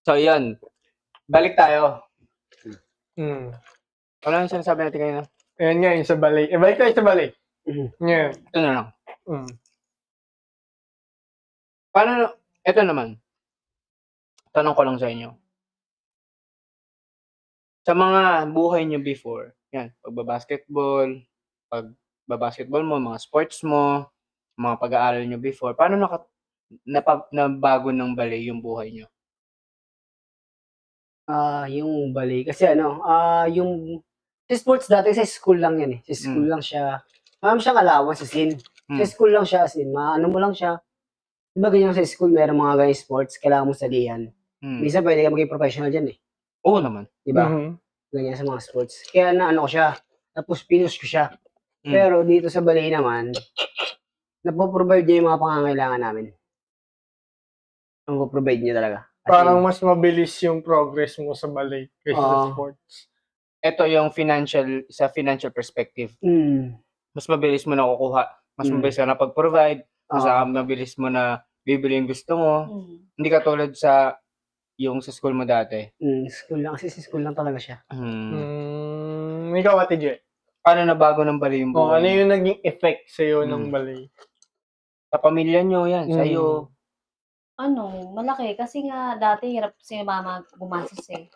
So, yan. Balik tayo. Ano yung sinasabi natin kanina? Ayan nga, yung sa balay. Balik tayo sa balay. Yan. Ito na lang. Ito naman. Tanong ko lang sa inyo. Sa mga buhay nyo before, yan, pagbabasketball mo, mga sports mo, mga pag-aaral nyo before, paano nabago ng balay yung buhay nyo? Yung bali. Kasi yung sa sports dati, sa school lang yan eh. Sa school lang siya. Marami siyang allowance sa sin. Sa school lang siya, sin. Maano mo lang siya. Diba ganyan sa school, meron mga ganyan sports, kailangan mo salihan. Minsan pwede ka maging professional dyan eh. Oo naman. Diba? Ganyan sa mga sports. Kaya ko siya. Tapos pinush ko siya. Pero dito sa balay naman, napoprovide niya yung mga pangangailangan namin. Napoprovide niya talaga. Parang mas mabilis yung progress mo sa balay kaysa sa sports. Ito yung sa financial perspective. Mas mabilis mo na kukuha. Mas mabilis ka na pag-provide. Mas mabilis mo na bibili yung gusto mo. Hindi katulad sa school mo dati. School lang. Kasi sa school lang talaga siya. Ikaw, Ate J. Paano nabago ng balay yung buhay? Ano yung naging effect sa'yo ng balay? Sa pamilya nyo yan. Sa'yo. Malaki. Kasi nga, dati hirap si mama gumastos eh.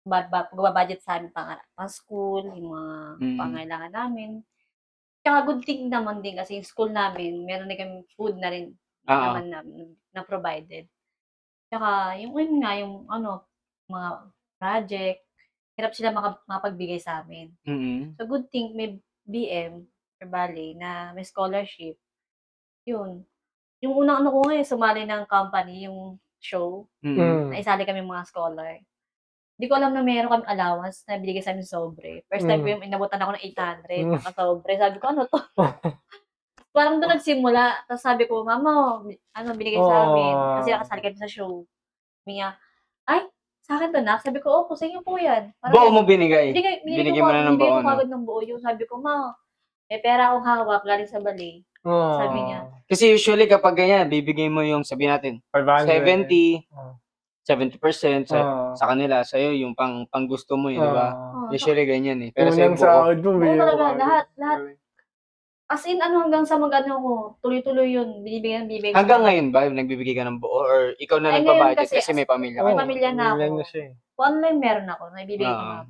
Magbabudget sa amin pang school, yung mga pangailangan namin. Tsaka good thing naman din kasi yung school namin, meron din kami food na rin naman na provided. Tsaka yung yun nga, yung mga project, hirap sila makapagbigay sa amin. So good thing may BM or Bali na may scholarship. Yun. Yung unang ko nga sumali ng company, yung show, na isali kami mga scholar. Hindi ko alam na meron kami allowance na binigay sa amin sobre. First time ko yung inabutan ako ng 800 na sobre. Sabi ko, ano to? Parang doon nagsimula. Tapos sabi ko, mama, binigay sa amin. Kasi nakasali kami sa show. Sabi niya, ay, sa akin to na? Sabi ko, opo, sa inyo po yan. Buo mo binigay? Binigay mo na ng buo, Binigay ko kagad ng buo. Yung sabi ko, ma, may pera akong hawak galing sa Bali. Sabi niya. Kasi usually kapag ganyan, bibigay mo yung, sabihin natin, 70, 70% sa kanila, sa'yo yung pang gusto mo yun, di ba? Usually ganyan eh. Pero sa'yo buo. Buo talaga, lahat. As in, hanggang sa ko, tuloy-tuloy yun, bibigyan. Hanggang ngayon ba, nagbibigay ka ng buo? Or ikaw na nagpa-budget kasi may pamilya ka? May pamilya na ako. Online meron ako, naibibigay ko na.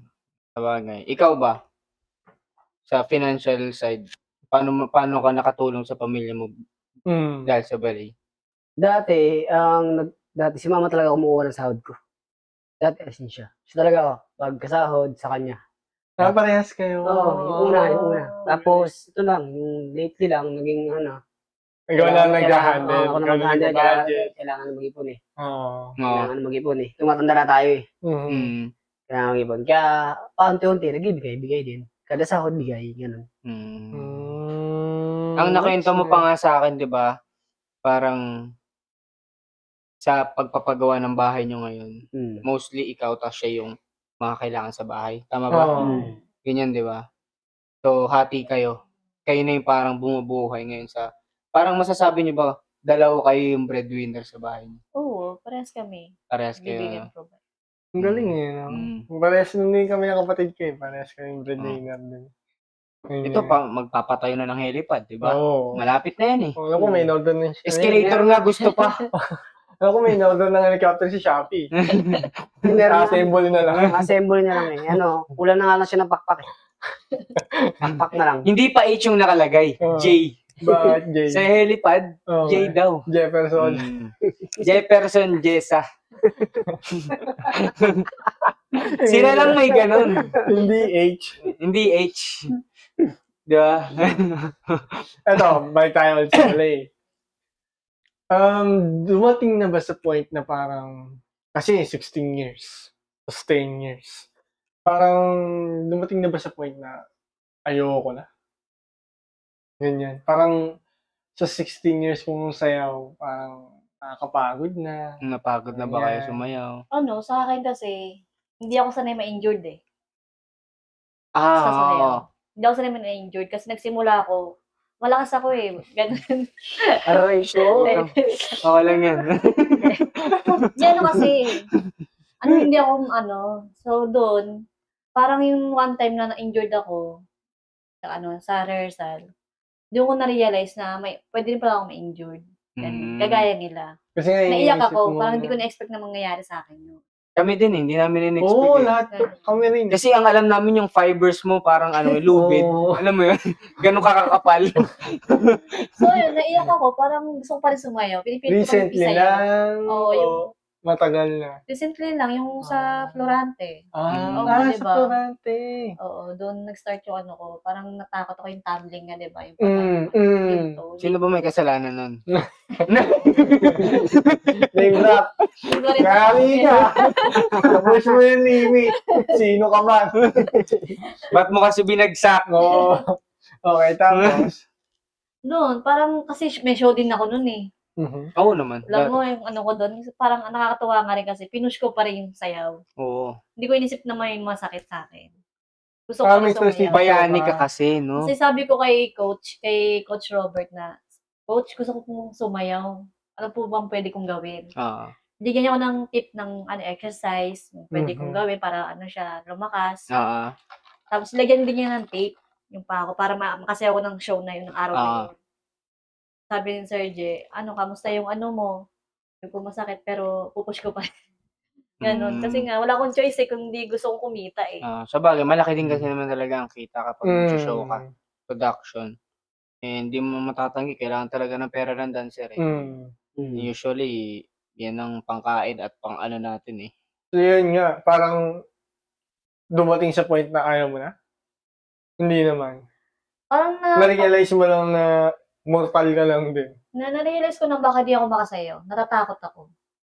Sabagay. Ikaw ba? Sa financial side, paano ka nakatulong sa pamilya mo dahil sa Bali? Dati, si mama talaga kumukuha ng sahod ko. Dati, asin siya. Siya talaga, pagkasahod sa kanya. Parehas kayo. Oo, yung una. Tapos, ito lang, yung lately lang, naging Ikaw lang nag-handle. Ako na mag-handle, kailangan na mag-ipon eh. Kailangan na mag-ipon eh. Tumatanda na tayo eh. Kailangan mag-ipon. Kaya, paunti-unti, nagbibigay din. Kada sahod bigay, gano'n. Ang nakwento mo pa nga sa akin, di ba? Parang sa pagpapagawa ng bahay nyo ngayon, mostly ikaw tapos siya yung mga kailangan sa bahay. Tama ba? Ganyan, di ba? So, hati kayo. Kayo na yung parang bumubuhay ngayon sa... Parang masasabi niyo ba, dalawa kayo yung breadwinner sa bahay niyo? Oo, parehas kami. Parehas kayo. Ang galing eh. Parehas na din kami ng kapatid ko eh. Parehas kami yung breadwinner din. Ito pa, magpapatayo na ng helipad, di ba? Malapit na yan eh. Alam ko may in-order na siya. Escalator nga gusto pa. Alam ko may in-order ng helicopter si Shopee. Assemble na lang. Assemble na lang eh. Kulang na nga lang siya ng pakpak eh. Pakpak na lang. Hindi pa H yung nakalagay. J. Bakit J? Sa helipad, J daw. Jefferson. Jefferson Jessa. Sila lang may ganun. Hindi H. Hindi H. Di ba? Ito, balik tayo ulit sa LA. Dumating na ba sa point na parang, kasi 16 years, 10 years, parang dumating na ba sa point na ayoko na? Ganyan. Parang sa 16 years mong sayaw, parang nakakapagod na. Napagod na ba kayo sumayaw? Sa akin kasi, hindi ako sanay ma-injured eh. Hindi ako sanay ma-injured kasi nagsimula ako, malakas ako eh. Ganun. Aray ko. Okay lang yan. Kasi, hindi ako, so doon, parang yung one time na na-injured ako, sa rehearsal, doon ko na-realize na pwede rin pala ako ma-injured. Kagaya nila. Kasi naiyak ako, parang hindi ko na-expect na mangyayari sa akin yun. Kami din, hindi namin in-expect. Oo, lahat. Kami rin. Kasi ang alam namin yung fibers mo, parang lubid. Alam mo yun? Ganun kakakapal. So yun, naiyak ako, parang gusto ko pa rin sumayaw. Recently lang. Oo, matagal na. Recently lang, yung sa Florante. Sa diba? Florante. Oo, doon nag-start yung ko. Parang natakot ako yung tumbling nga, diba? Yung Sino ba may kasalanan nun? Name drop. Kami ka. Tapos mo yung limit. Sino ka man? Ba't mo kasi binagsak? Okay, tapos? Doon, parang kasi may show din ako noon eh. Oo naman. Alam mo yung ko doon, parang nakakatuwa nga rin kasi pinush ko pa rin yung sayaw. Oo. Hindi ko inisip na may masakit sa akin. Gusto ko rin sumayaw. Bayani ka kasi, no? Kasi sabi ko kay Coach Robert na, Coach, gusto ko pong sumayaw. Ano po bang pwede kong gawin? Bigyan niya ako ng tip ng exercise, pwede kong gawin para siya lumakas. Tapos lagyan din niya ng tape, yung pa ako, para makasayaw ko ng show na yun, ng araw na yun. Sabi ni Sir J, kamusta yung mo? Yung ko masakit, pero pupush ko pa. Ganon. Kasi nga, wala akong choice kung hindi gusto kong kumita eh. Sa bagay, malaki din kasi naman talaga ang kita kapag show ka. production. And hindi mo matatanggi, kailangan talaga ng pera ng dancer eh. Usually, yan ang pangkain at pang ano natin eh. So yun nga, parang dumating sa point na ayaw mo na? Hindi naman. Parang Na-realize mo lang na mortal ka lang din. na-realize ko na baka di ako makasayaw. Natatakot ako.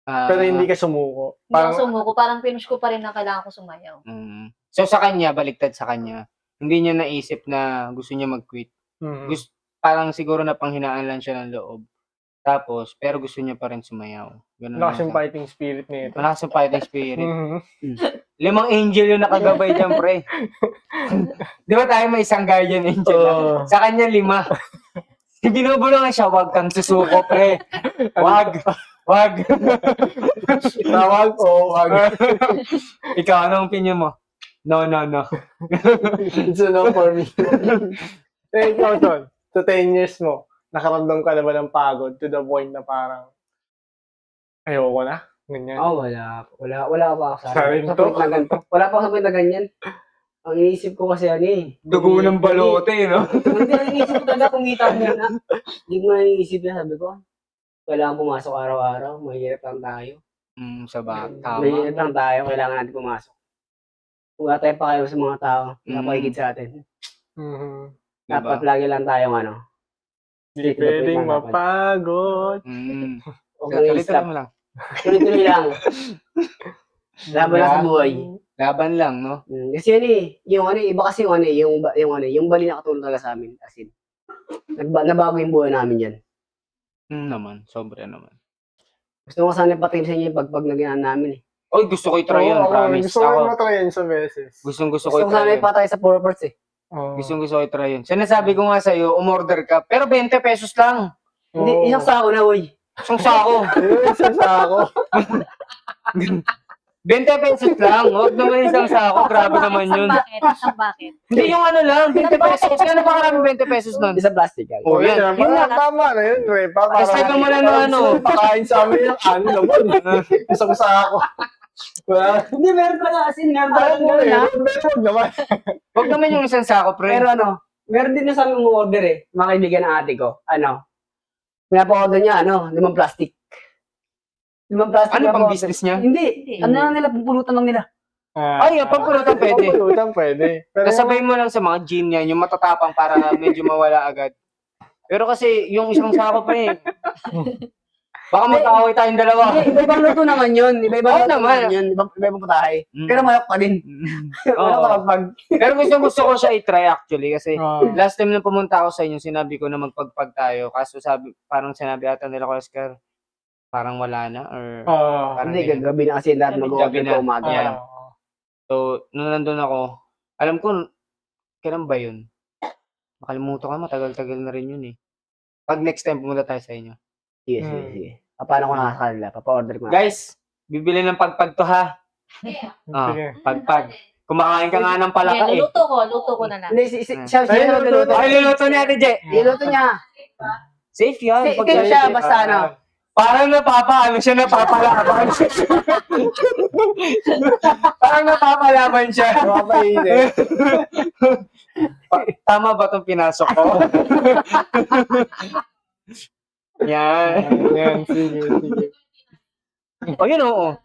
Pero hindi ka sumuko. Hindi ako sumuko. Parang pinush ko pa rin na kailangan ko sumayaw. So sa kanya, baliktad sa kanya. Hindi niya naisip na gusto niya mag-quit. Parang siguro na panghinaan lang siya ng loob. Tapos, pero gusto niya pa rin sumayaw. Malakas yung fighting spirit niya ito. Malakas yung fighting spirit. 5 angel yung nakagabay dyan, pre. Di ba tayo may isang guardian angel lang? Sa kanya 5. Binubulungan siya, wag kang susuko, pre. Wag. Tawag o wag. Ikaw, anong opinion mo? No. It's a no for me. Ikaw, Son, sa 10 years mo, nakaramdam ka na ba ng pagod to the point na parang ayoko na? Ganyan. Wala pa ako Sa rin to? Wala pa ako sa point na ganyan. Ang iniisip ko kasi Dugo ng balote, no? Hindi, ang iniisip ko talaga kumita mo na. Hindi ko na iniisip na, sabi ko, kailangan pumasok araw-araw, mahirap lang tayo. Sa tama. Mahirap lang tayo, kailangan natin pumasok. Kung wala tayong pakialam sa mga tao, napakigit sa atin. Dapat lagi lang tayong Hindi pwedeng mapagod. Huwag kang i-stop. mo lang. Tuloy-tuloy lang. Laban lang sa buhay. Laban lang, no? Kasi yung iba kasi yung bali nakatulong talaga sa amin. As in, nabago yung buhay namin yan. Naman, sobra naman. Gusto ko sana patim sa inyo yung pag nagyan namin eh. Oy, gusto ko i-try yun, promise. Gusto ko matry yun sa beses. Gusto ko Gusto ko i-try sana yun. ipatay sa purpose eh. Gusto ko i-try yun. Sinasabi ko nga sa'yo, umorder ka, pero 20 pesos lang. Hindi, isang sako na, uy. Isang sako. Isang sako. 20 pesos lang. Huwag naman isang sako. Grabe naman yun. Isang bakit? Hindi yung lang, 20 pesos. Kaya pa karami 20 pesos nun? Isang plastic. Oh, yan. Tama na yun, Re. Tapos tayo mo lang ng Pakain sa amin yung naman. Isang sako. Hindi, meron talaga kasi meron talaga. Meron naman. Huwag naman yung isang sako, pre. Pero meron din na sa aming order eh. Mga kaibigan ng ate ko. Pinapa-order niya, 5 plastic. 5 plastic. Ano pang business niya? Hindi. Ano lang nila, pupulutan lang nila. Ay, pampulutan pwede. Pampulutan pwede. Nasabay mo lang sa mga gin yan, yung matatapang para medyo mawala agad. Pero kasi, yung isang sako pa eh. Baka magkaaway tayong dalawa. Hindi, iba-ibang luto naman yun. Oo naman. Iba-ibang putahe. Pero malak pa din. Malak pa pag... Pero gusto ko siya i-try actually kasi last time na pumunta ako sa inyo, sinabi ko na magpagpag tayo. Kaso parang sinabi ata nila ko, Oscar, parang wala na or parang hindi, gabi na kasi lahat mag-order ko umaga. Yeah. So, nung nandun ako, alam ko, kailan ba yun? Makalimutan ka, matagal-tagal na rin yun eh. Pag next time pumunta tayo sa inyo. Sige. Paano ko nakakalala? Papa-order ko na. Guys, bibili ng pagpag to ha. Pagpag. Kumakain ka nga ng palaka eh. Luto ko na lang. Hindi, siya nagluluto. Ay, luluto ni Ate Je. Niluto niya. Safe yan. Safe siya, basta Parang napapalaban siya. Parang napapalaban siya. Tama ba itong pinasok ko? Yan. Sige. O yun oo.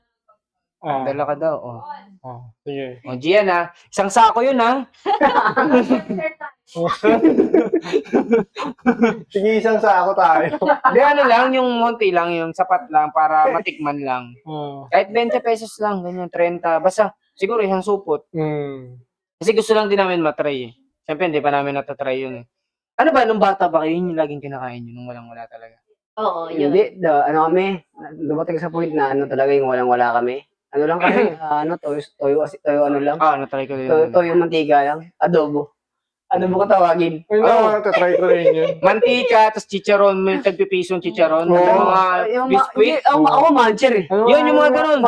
Dala ka daw. Sige. O Gian ha. Isang sako yun ha. Sige, isang sako tayo. Di lang, yung monte lang, yung sapat lang para matikman lang. Kahit 20 pesos lang, ganyan, 30. Basta, siguro isang supot. Kasi gusto lang din namin matry eh. Siyempre, hindi pa namin natatry yun eh. Ano ba, nung bata ba kayo, yung laging kinakain yun, nung walang-wala talaga? Oo, yun. Hindi, kami, dumating sa point na talaga yung walang-wala kami. Ano lang kami, toyo lang. Natry ko din. Toyo mantika lang, adobo. Adobo ko tawagin. Tatry ko rin yun. Mantika, tapos chicharon, may tagpipisong chicharon, mga biscuit. Ako mancher eh. Yun, yung mga ganun.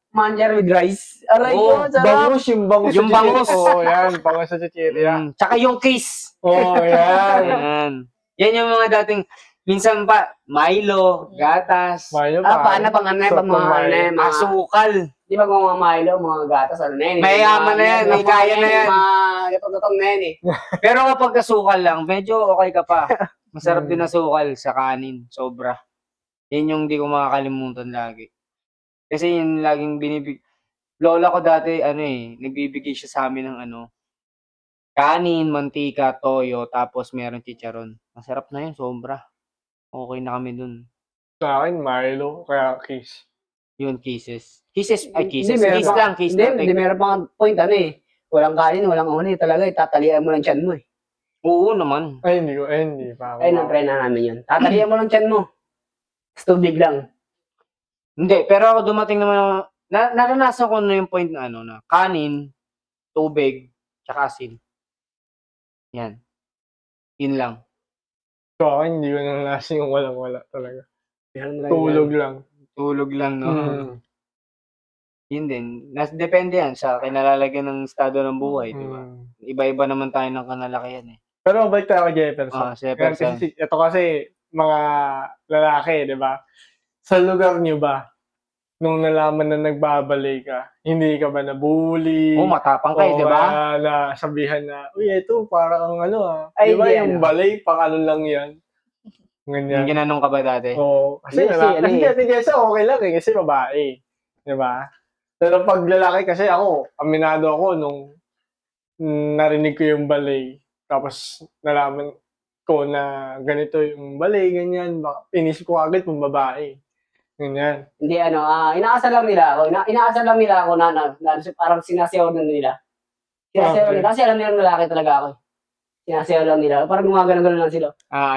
Mancher with rice. Aray ko, sarap. Bangus. Yung bangus. Oo, yan. Bangus sa chichirya. Tsaka yung kiss. Oo, yan. Yan yung mga dating, minsan pa, Milo, gatas, Mayo pa. Paano pang asukal. Di ba kung mga Milo, mga gatas, ano na yan? Mayayaman na yan, may kaya na yan. Mga gatong-gatong na yan eh. Pero kapag kasukal lang, medyo okay ka pa. Masarap din na sukal sa kanin. Sobra. Yan yung di ko makakalimutan lagi. Kasi yun laging Lola ko dati, nagbibigay siya sa amin ng kanin, mantika, toyo, tapos meron chicharon. Masarap na yun, sobra. Okay na kami dun. Sa akin, Milo, kaya Kiss. Yun, kisses. Kisses. Hindi, meron pa- Kiss Hindi, lang. hindi, meron pa point, walang kanin, walang uni, talaga, tatalian mo lang tiyan mo eh. Oo naman. Ay, hindi pa. Ay, na-try na namin yun. Tatalian mo lang tiyan mo. Tapos tubig lang. Hindi, pero ako dumating naman, naranasan ko na yung point na na kanin, tubig, tsaka asin. Yan. Yun lang. Sa akin, hindi ko nalalasin yung walang-wala talaga. Meron lang Tulog yan. lang. Tulog lang, no? Mm. Yun din. Depende yan sa kinalalagyan ng estado ng buhay, di ba? Mm. Iba-iba naman tayo ng kanalakihan eh. Pero balik tayo kay Jefferson. Jefferson. Ito kasi, mga lalaki, di ba? Sa lugar niyo ba, nung nalaman na nagbabalik ka, hindi ka ba nabully? Oo, matapang kayo, di ba? O nasabihan na, uy, ito, parang Ay, di ba hindi, yung balay, pang lang yan? Yung Ganyan. ginanong ka ba dati? Oo. Kasi Hindi, lalaki, kasi Jessa, okay lang eh, kasi babae. Di ba? Pero pag lalaki kasi ako, aminado ako nung narinig ko yung balay. Tapos nalaman ko na ganito yung balay, ganyan. Inisip ko agad kung babae. Ganyan. Hindi, inaasal lang nila ako. Inaasal lang nila ako na parang sinasayaw na nila. Sinasayaw Okay. nila. Kasi alam nila lalaki talaga ako. Sinasayaw lang nila. Parang gumagano-gano lang sila.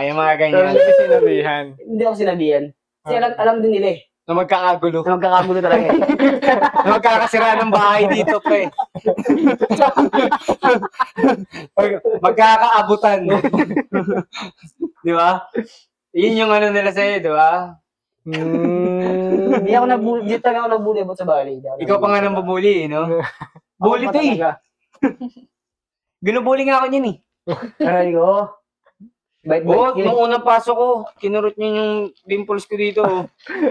Yung mga Pero ganyan. hindi ko sinabihan. Hindi ako sinabihan. Kasi alam din nila eh. Na magkakagulo. Na magkakagulo talaga eh. Na magkakasira ng bahay dito, pre. Magkakaabutan. Di ba? Yun yung nila sa'yo, di ba? Hindi ako nabuli. Hindi talaga ako nabuli about sa bali. Ikaw pa nga nang babuli, no? Bully to eh. Binubuli nga ako niyan eh. Aray ko. Bait Oo, yun. nung unang pasok ko, kinurot niya yung dimples ko dito.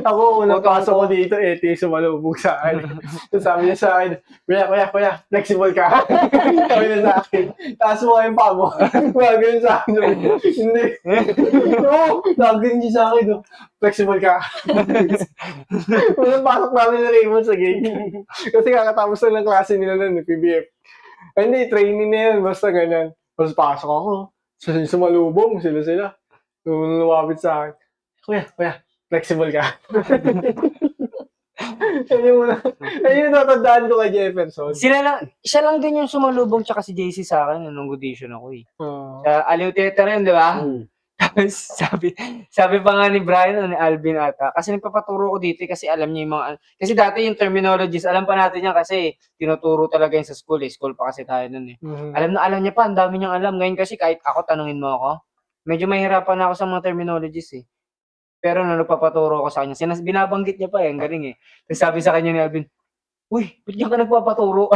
Ako, unang Photo pasok ko ko. dito, sumalubog sa akin. Tapos sabi niya sa akin, kuya, flexible ka. Sabi niya sa akin, taas mo kayong paa mo. Gagawin sa akin. Hindi. Oo, gagawin niya sa akin. Flexible ka. Unang pasok namin na Raymond sa gate. Kasi kakatapos na ng klase nila nun, PBF. Ay, hindi, training na yan, basta ganyan. Tapos pasok ako. Sumalubong sila. Lumapit sa akin. Kuya, flexible ka. Ayun yung natandaan ko kay Jefferson. Siya lang din yung sumalubong tsaka si JC sa akin nung audition ako eh. Oh. Sa Aliw Theater yun, di ba? Tapos sabi pa nga ni Brian o ni Alvin ata, kasi nagpapaturo ko dito kasi alam niya yung mga, kasi dati yung terminologies, alam pa natin yan kasi tinuturo talaga yun sa school eh. School pa kasi tayo nun eh. Alam niya pa, ang dami niyang alam. Ngayon kasi kahit ako, tanungin mo ako, medyo mahirapan na ako sa mga terminologies eh. Pero nung nagpapaturo ko sa kanya, binabanggit niya pa eh, ang galing eh. Tapos sabi sa kanya ni Alvin, uy, ba't diyan ka nagpapaturo?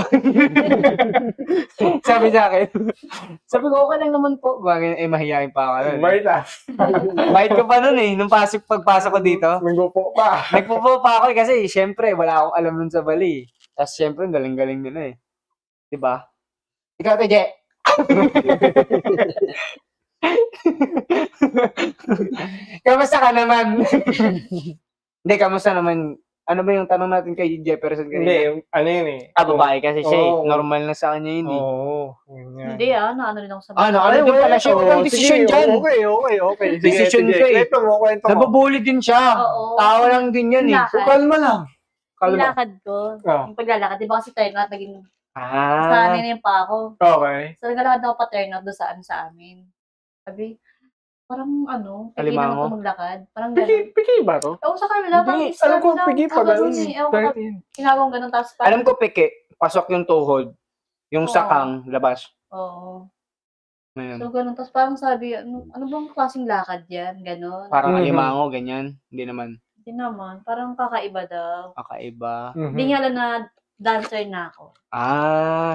Sabi sa akin. Sabi ko, okay lang naman po. Bagay, mahihayin pa ako. Marta, Bait ko pa nun eh, nung pagpasok ko dito. nagpo pa. Nagpupo pa ako eh, kasi syempre, wala akong alam nun sa Bali. Tapos syempre, galing-galing nila eh. Diba? Ikaw, Teje. Kamusta ka naman? Hindi, kamusta naman? Ano ba yung tanong natin kay Jefferson kanina? Hindi, yun eh. Babae kasi siya eh. Oo. Normal na sa kanya yun eh. Oo. Hindi naano rin ako sa Ano din pala siya. Walang desisyon dyan. Okay. Desisyon ka eh. Kwento mo. Nababuli din siya. Oo. Tao lang din yan eh. Lakad. Kalma lang. Yung lakad ko. Oh. Yung paglalakad. Di ba kasi turn out, naging Ah. sa amin yung pa ako. Okay. So, naglalakad ako pa turn out doon sa amin. Sabi, parang pigi Alimango? naman ito maglakad. Parang gano'n. Piki ba to? Ewan sa kanila, parang Hindi, alam ko lang, pigi pa tawag ganun. yun eh. Ewan ko, tinawag gano'n, tapos parang, Alam ko peke, pasok yung tuhod. Yung Oo. sakang, labas. oo. Ngayon. So, gano'n. Tapos parang sabi, ano bang klaseng lakad yan? Gano'n. Parang Mhm. alimango, ganyan. Hindi naman. Hindi naman. Parang kakaiba daw. Kakaiba. Hindi niya alam na dancer na ako.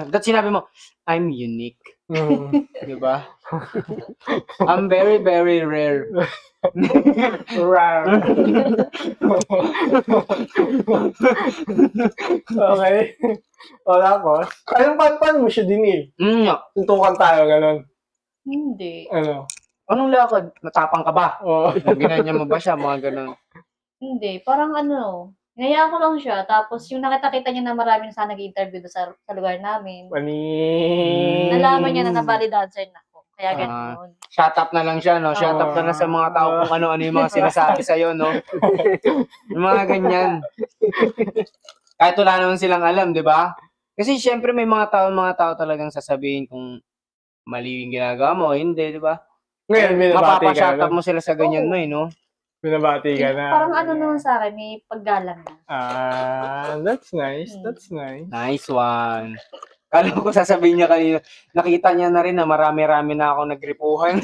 That sinabi mo, I'm unique. Mhm. Di ba? I'm very, very rare. Rar. Okay. O tapos, paano mo siya dinil? Tuntukan tayo, gano'n. Hindi. Ano? Anong lakad? Matapang ka ba? Oo. Ginanya mo ba siya? Mga ganun. Hindi. Parang hinayaan ko lang siya. Tapos yung nakita niya na marami na sana nag-interview sa lugar namin. Nalaman niya na na-valid answer na ako. Kaya gano'n. Shut up na lang siya, no? Shut up na lang sa mga tao kung ano-ano yung mga sinasabi sa'yo, no? Yung mga ganyan. Kahit wala naman silang alam, di ba? Kasi syempre may mga tao talagang sasabihin kung mali yung ginagawa mo, hindi, di ba? Ngayon, binabati ka mapapa-shut up na. mo sila sa ganyan mo, no? Binabati ka na. Parang naman sa akin, may paggalang na. That's nice. That's nice. Nice one. Kala ko sasabihin niya kanina, nakita niya na rin na marami-rami na ako nagripuhan.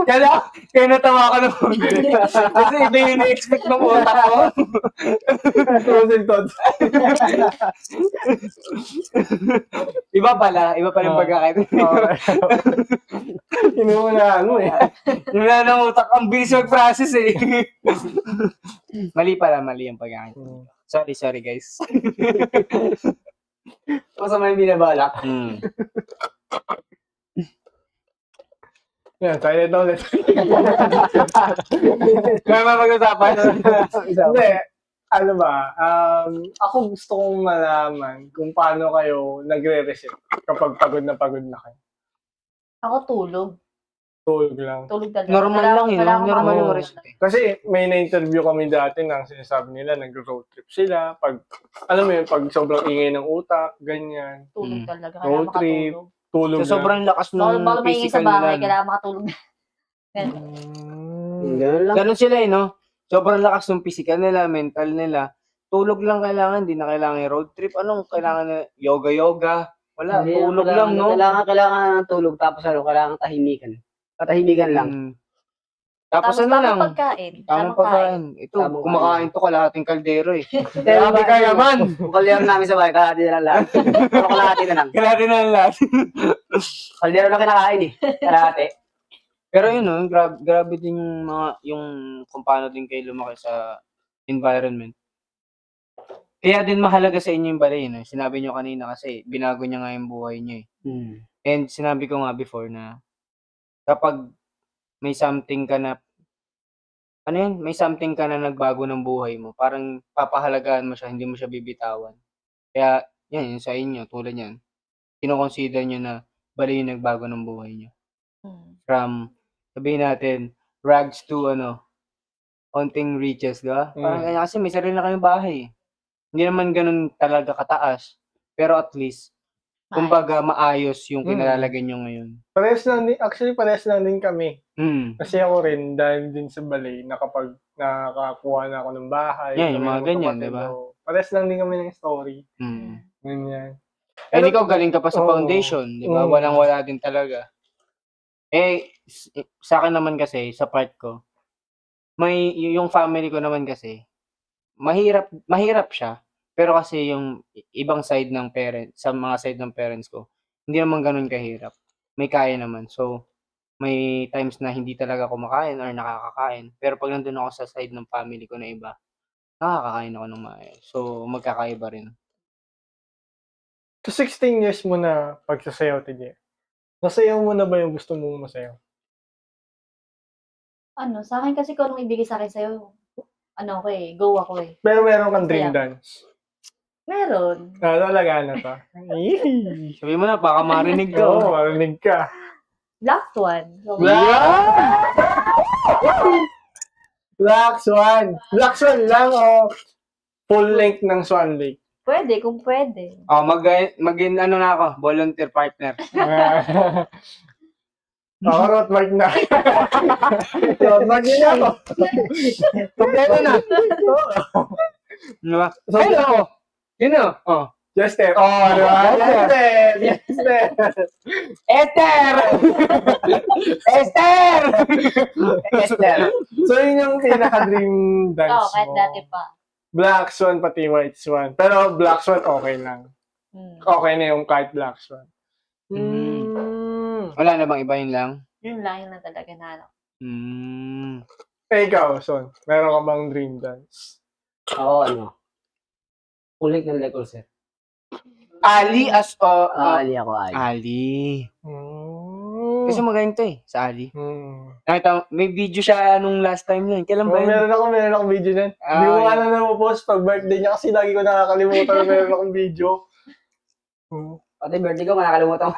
Kaya natawa ka naman. Kasi ito yung na-expect ng utak ko. Iba pala yung pagkakait. Inuunahan mo eh. Wala ng utak. Ang bilis mag-process eh. Mali yung pagkakait. Sorry guys. Masama yung binabalak. Yan, silent ulit. Kaya mapag-usapan. Hindi, ano ba, ako gusto kong malaman kung paano kayo nagre-reset kapag pagod na kayo. Ako tulog. Tulog lang. Tulog talaga. Normal lang yun. Normal yung reset. Kasi may na-interview kami dati nang sinasabi nila nag-road trip sila. Pag, alam mo yun, pag sobrang ingay ng utak, ganyan. Tulog talaga. Road trip, tulog So, sobrang lakas ng baka maingay sa physical bahay, nila. kailangan makatulog na. Ganun lang. Ganun sila no? Sobrang lakas ng physical nila, mental nila. Tulog lang kailangan, hindi na kailangan yung road trip. Anong kailangan na yoga? Wala, Hindi, tulog lang, no? Kailangan ng tulog, tapos kailangan tahimikan. Katahimikan lang. Tapos tamang pagkain. Tamang pagkain. Ito, Tamang kumakain to kalahating kaldero eh. Grabe ka naman! Kung kaldero namin sa bahay, kalahati na lang lahat. Pero kalahati na lang. Kalahati na lang lahat. Kaldero na kinakain eh. Kalahati. Pero yun, no, grabe din yung kung paano din kayo lumaki sa environment. Kaya din mahalaga sa inyo yung balay, no? Sinabi nyo kanina kasi binago niya nga yung buhay niyo eh. And sinabi ko nga before na kapag may something ka na may something ka na nagbago ng buhay mo, parang papahalagaan mo siya, hindi mo siya bibitawan. Kaya yan, sa inyo, tulad yan, kino-consider nyo na balay yung nagbago ng buhay nyo. From, sabihin natin, rags to konting riches, di ba? Parang kasi may sarili na kayong bahay. Hindi naman ganun talaga kataas. Pero at least, kumbaga maayos yung kinalalagyan nyo ngayon. Parehas lang din kami. Kasi ako rin, dahil din sa balay, kapag nakakuha na ako ng bahay. Yan, yung mga ganyan, di ba? Parehas lang din kami ng story. Ganyan. And ikaw, galing ka pa sa foundation, di ba? Walang-wala din talaga. Sa akin naman kasi, sa part ko, yung family ko naman kasi, mahirap siya. Pero kasi yung ibang side ng parents, sa mga side ng parents ko, hindi naman ganun kahirap. May kaya naman. So, may times na hindi talaga kumakain or nakakakain. Pero pag nandun ako sa side ng family ko na iba, nakakakain ako ng maayos. So, magkakaiba rin. So, 16 years mo na pagsasayaw, TJ. Nasayaw mo na ba yung gusto mong masayaw? Sa akin kasi kung anong ibigay sa akin sa'yo, go ako eh. Pero meron kang dream dance. Meron. Talaga na to. Sabi mo na, baka marinig ka. Oo, marinig ka. Black Swan. Black Swan. Black Swan lang o full length ng Swan Lake? Pwede, kung pwede. Maging na ako, volunteer partner. Ako, Rothmark na. Rothmark na ako. Kompleto na. Diba? So, Hello! Yun o. Jester. Oh, di ba? Jester. Jester. Esther! Esther! Esther. So, yun yung pinaka-dream dance Oo, kahit mo. dati pa. Black Swan, pati White Swan. Pero Black Swan, okay lang. Okay na yung kahit Black Swan. Wala na bang iba yun lang? Yun lang talaga na. Ikaw, Son, meron ka bang dream dance? Ako, kulik ng Lecor, sir. Ali as Ali ako, Ali. Ali. Kasi magaling to sa Ali. Nakita, may video siya nung last time yun. Kailan ba yun? Meron akong video nun. Hindi ko nga na po-post pag birthday niya kasi lagi ko nakakalimutan na meron akong video. Pati birthday ko, nakakalimutan ko.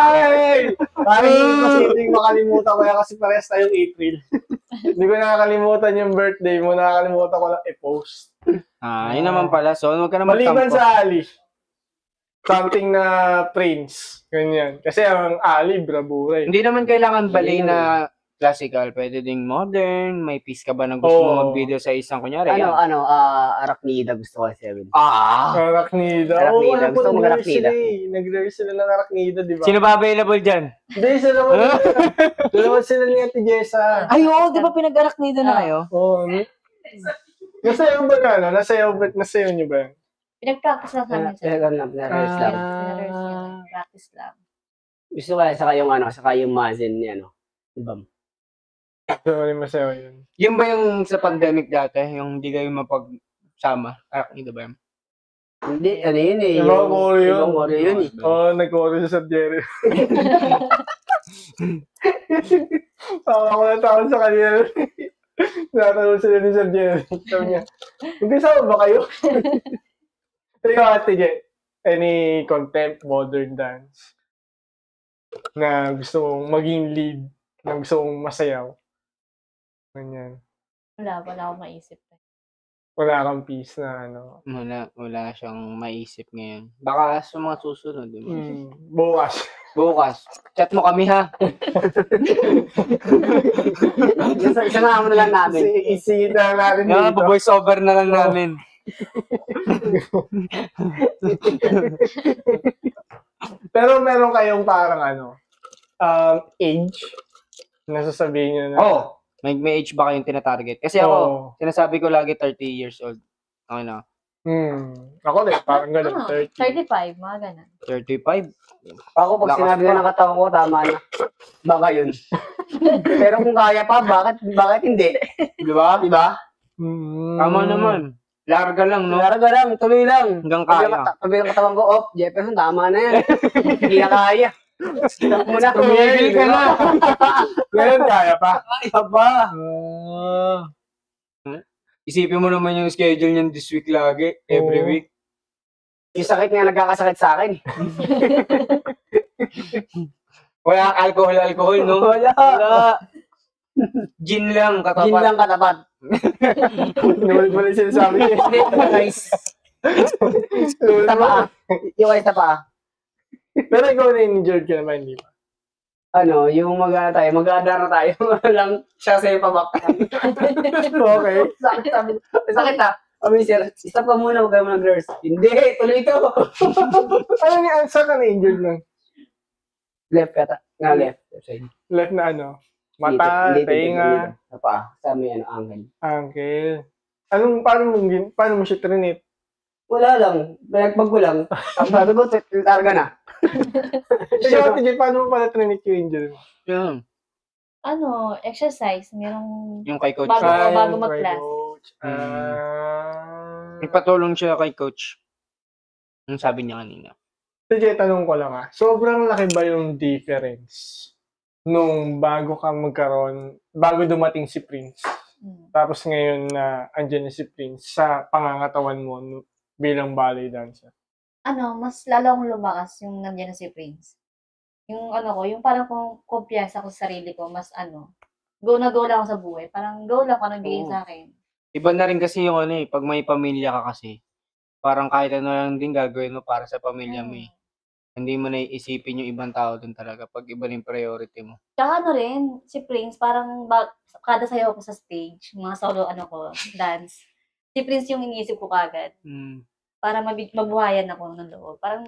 Aray! Parang kasi hindi ko makalimutan ko yan kasi parehas tayong April. Hindi ko nakakalimutan yung birthday mo, nakakalimutan ko lang i-post. Yun naman pala. So, huwag ka naman Maliban sa Ali. Something na Prince. Ganyan. Kasi ang Ali, bravura. Hindi naman kailangan ballet na classical. Pwede ding modern. May piece ka ba na gusto mo mag-video sa isang kunyari? Arachnida gusto ko kasi. Arachnida. Arachnida. Gusto mo Arachnida. Nag-rehearse sila ng Arachnida, di ba? Sino ba available dyan? Hindi, dalawa sila ni Ate Jessa. Ay, oo. Di ba pinag-Arachnida na kayo? Oo. Nasayaw ba ka, no? Nasayaw niyo ba yan? Pinag-practice lang namin sila. Pinag-rehearse lang. Practice lang. Gusto ko saka yung mazen niya, Ibang. So, masayaw yun. Yung ba yung sa pandemic dati? Yung hindi kayo mapagsama? Arachnida ba yun? Hindi, yun eh. Ibang choreo yun. Ibang choreo yun eh. Oo, nag-choreo sa Sir Jerry. Tawa ko na taon sa kanila. Natanong sila ni Sir Jerry. Sabi niya, magkasama ba kayo? Ikaw, Ate Je, any contempt modern dance na gusto mong maging lead, na gusto mong masayaw? Ganyan. Wala akong maisip. Wala kang piece na Wala siyang maisip ngayon. Baka sa mga susunod. Bukas. Bukas. Chat mo kami ha. Isa na naman lang namin. Isingit na natin dito. Voice over na lang namin. Pero meron kayong parang age na sasabihin nyo na. May age ba kayong tinatarget? Kasi ako, sinasabi ko lagi 30 years old. Okay na. Ako din, parang ganun. 35, mga ganun. 35? Ako, pag sinabi na ng katawan ko, tama na. Baka yun. Pero kung kaya pa, bakit hindi? Di ba? Tama naman. Larga lang, no? Larga lang, tuloy lang. Hanggang kaya. Sabi ng katawan ko, Jefferson, tama na yan. Hindi na kaya. Stop mo na. Tumigil ka na. Ngayon, kaya pa. Kaya pa. Isipin mo naman yung schedule niyan this week lagi. Every week. Yung sakit nga nagkakasakit sa akin. Wala alcohol, no? Wala. Gin lang, katapat. Gin lang katapat. Wala sinasabi niya. Nice. Sa paa. Yung ay sa paa. Pero ikaw na-injured ka naman, di ba? Yung mag-aadara tayo. Lang siya sa'yo pabak. Okay. Sakit Kami, sir, stop ka muna, huwag kayo mag-nurse. Hindi, tuloy ito. Saan ka na-injured lang? Left yata. Left side. Left na Mata, tainga. Sa paa. Sa may Ankle. Paano mo siya trinit? Wala lang. Pinagpag ko lang. Ang sabi ko, targa na. Ikaw, Ate Jay, paano mo pala trinit yung injury mo? Yan. Exercise. Merong Yung kay coach. bago mag-class. Nagpatulong siya kay coach. Yung sabi niya kanina. Ate Jay, tanong ko lang sobrang laki ba yung difference nung bago dumating si Prince? Tapos ngayon na andyan na si Prince sa pangangatawan mo bilang ballet dancer. Mas lalo akong lumakas yung nandiyan na si Prince. Yung yung parang kung kumpiyansa ko sa sarili ko, mas go na go lang ako sa buhay. Parang go lang kung nagbigay sa akin. Iba na rin kasi yung pag may pamilya ka kasi, parang kahit ano lang din gagawin mo para sa pamilya mo eh. Hindi mo na iisipin yung ibang tao dun talaga pag iba yung priority mo. Tsaka rin, si Prince, parang kada sayaw ko sa stage, mga solo dance, Si Prince yung iniisip ko kagad. Para mabuhayan ako ng loob. Parang,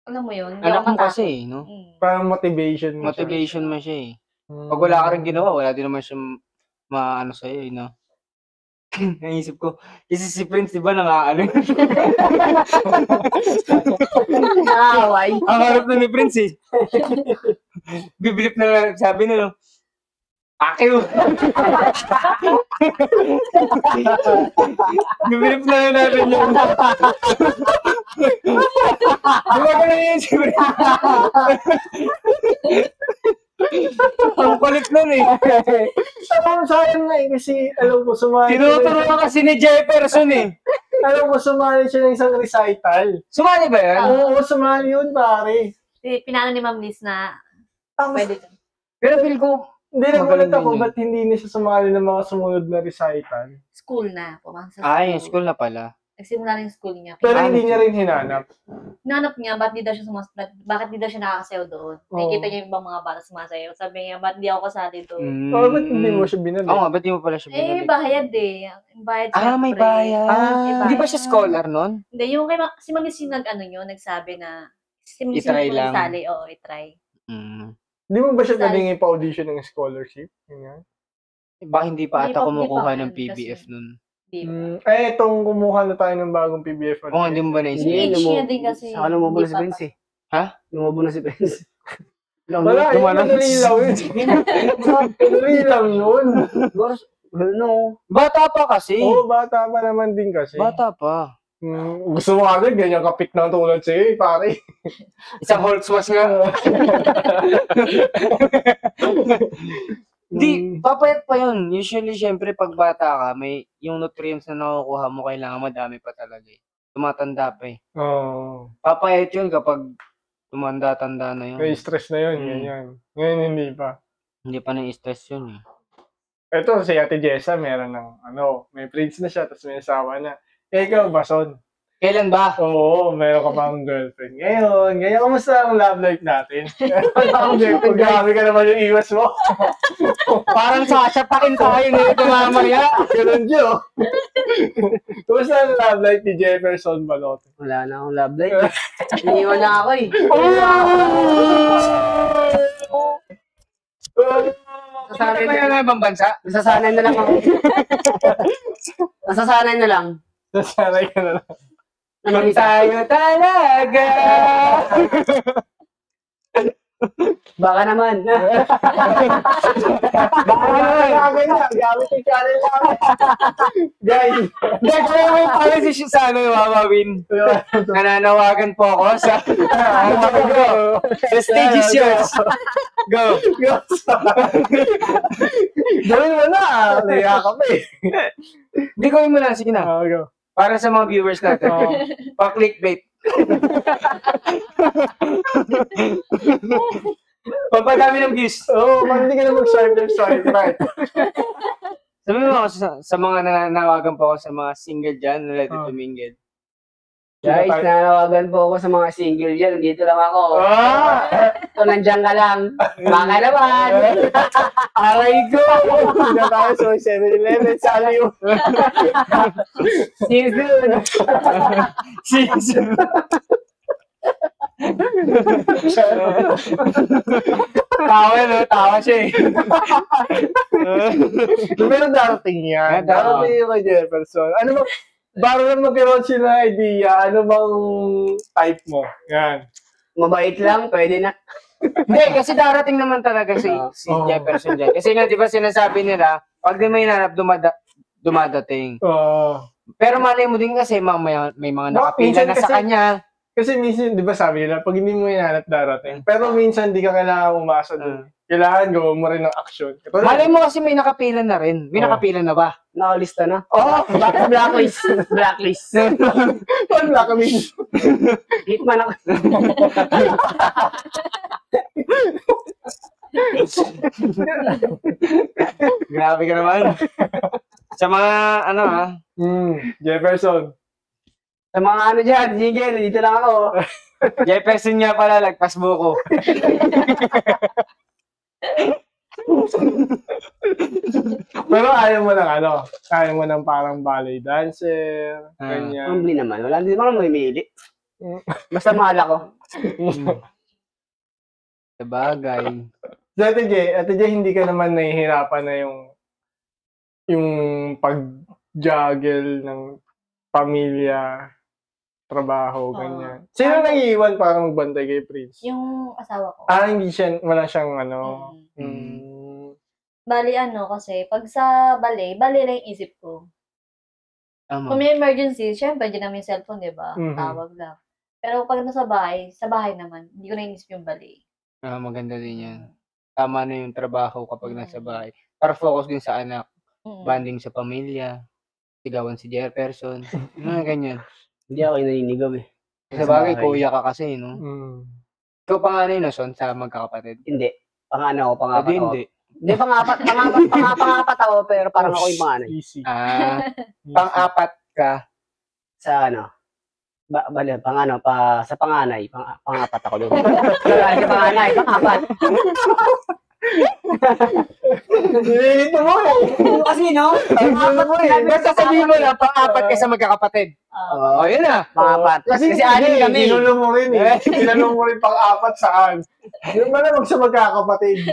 alam mo yun, hindi Anak ako mo matakot. kasi, no? Parang motivation mo. Motivation mo siya eh. Mm. Pag wala ka rin ginawa, wala din naman siya maano sa'yo, eh, no? Naisip ko, kasi si Prince, di ba, nangaano? Nakakaway. Ang harap na ni Prince, eh. Bibilip na, sabi na, no? Akiw! Bibilip na natin yun. Di ba ganun yun si Prince? Ang kulit nun, eh. Alam mo, sayang nga eh, kasi alam ko sumali. Tinuturo ka kasi ni Jefferson, eh. Alam ko sumali siya ng isang recital. Sumali ba yan? Oo, sumali yun, pare. Pinano ni Ma'am Liz na Tapos, pwede. Pero feel ko, hindi nagulat magaling ako, din yun. ba't hindi na siya sumali ng mga sumunod na recital? School na. Pumasok sa ay, school na pala. Nagsimula na yung school niya. Pero Ah, hindi niya rin hinanap. Nanap niya, bakit di daw siya nakakasayaw doon? Nakikita niya yung ibang mga bata sumasayaw. Sabi niya, ba't di ako kasali doon? Oh, ba't hindi mo siya binali? Oo nga, ba't di mo pala siya binalik? Bayad eh. Bayad May syempre. bayad. May Hindi ba bayad. siya scholar nun? Hindi, yung kay si Ma'am Liz yung nagsabi na si Ma'am Liz I-try yung lang. sali. Oo, i-try. Hindi mo ba siya Dahil- pwedeng ipa-audition ng scholarship? Ganyan. Baka hindi pa Hindi ata pa- kumukuha hindi pa ng PBF kasi. nun. Di ba? Itong kumuha na tayo ng bagong PBF. Oo, hindi mo ba Yung naisip? age niya din kasi. Saka lumabo na hindi si pa- Prince eh. Ha? Lumabo na si Prince. Wala, madali lang yun. Madali lang yun. No. Bata pa kasi. Oo, bata pa naman din kasi. Bata pa. Gusto mo agad, ganyan kapit na tulad sa'yo, pare. Isang Holtzmas nga. Hindi, papayat pa yun. Usually, syempre, pag bata ka, may yung nutrients na nakukuha mo, kailangan madami pa talaga eh. Tumatanda pa eh. Oo. Papayat yun kapag tumanda-tanda na yun. May stress na yun, ganyan. Ngayon hindi pa. Hindi pa na-stress yun eh. Ito, si Ate Jessa, meron ng, may prince na siya, tapos may asawa na. Ikaw, Bason. Kailan ba? Oo, meron ka pang girlfriend. Ngayon, kamusta ang love life natin? Grabe ka naman yung iwas mo. Parang sasapakin tayo nito mamaya. Ganun siya. Kumusta ang love life ni Jefferson Balote? Wala na akong love life. Iniwan na ako eh. Sasabi ba yun na ibang bansa? Nasasanay na lang ako. Nasasanay na lang. Nasanay ka na lang. Kung tayo talaga. Baka naman. Gamit yung channel namin. Guys. Nag-play mo pala si Shisano yung Wawawin. Nananawagan po ako sa... Go. The stage is yours. Go. Gawin mo na. Naya ka pa eh. Di gawin mo lang. Sige na. Go. Para sa mga viewers natin. Pa-clickbait. Pampadami ng views. Oo, hindi ka na mag-swipe left, swipe right. Sabi mo ako sa mga nananawagan po ako sa mga single dyan, ready to mingle. Guys, nanawagan po ako sa mga single dyan. Dito lang ako. Ito, nandyan ka lang. Baka naman. Aray ko! Hindi na tayo sa 7-Eleven. Sali yun. See you soon. Season. Tawa siya eh. Pero darating yan. Darating yung kay Jefferson. Ano ba? Para lang magkaroon sila ng idea, ano bang type mo? Yan. Mabait lang, pwede na. Hindi, kasi darating naman talaga si Jefferson dyan. Kasi nga, di ba sinasabi nila, pag di may nanap, dumadating. Pero malay mo din kasi, mamaya may mga nakapila na sa kanya. Kasi minsan, di ba sabi nila, pag hindi mo hinanap darating. Pero minsan, di ka kailangan umasa doon. Kailangan gawin mo rin ng action. Malay mo kasi may nakapila na rin. May nakapila na ba? Nakalista na. Oo. Blacklist. Blacklist. Blacklist. Hitman ako. Grabe ka naman. Sa mga, Jefferson. Sa mga ano dyan, Jigel, dito lang ako. Jefferson nga pala, lagpas buko. Pero ayaw mo ng ano? Ayaw mo ng parang ballet dancer, ganyan. Humbly naman. Wala din naman mamimili. Basta mahal ako. Sabagay. So, Ate J, hindi ka naman nahihirapan na yung pag-juggle ng pamilya, trabaho, ganyan. Sino nang iiwan para magbantay kay Prince? Yung asawa ko. Hindi siya, wala siyang ano. Bali kasi pag sa bali lang yung isip ko. Kung may emergency, syempre dyan namin yung cellphone, di ba? Tawag lang. Pero pag nasa bahay, sa bahay naman, hindi ko nainisip yung bali. Maganda din yan. Tama na yung trabaho kapag nasa bahay. Para focus din sa anak. Banding sa pamilya. Sigawan si Jefferson. Ganyan. Hindi ako naninigaw eh. Sa bagay, kuya ka kasi, no? Ikaw panganay na, Son, sa magkakapatid? Hindi. Pangano ako, pangapat ako. Hindi. Hindi, pangapat ako, pero parang ako yung panganay. Easy. Pang-apat ka. Sa sa panganay, pangapat ako doon. Sa panganay, pangapat. Nililito mo eh. Kasi, no? Pangapat mo eh. Basta sabihin mo na, pang-apat ka sa magkakapatid. Yun na. Pangapat. Kasi anim kami. Tinanong mo rin eh. Tinanong mo rin pang-apat saan. Yung malamang sa magkakapatid.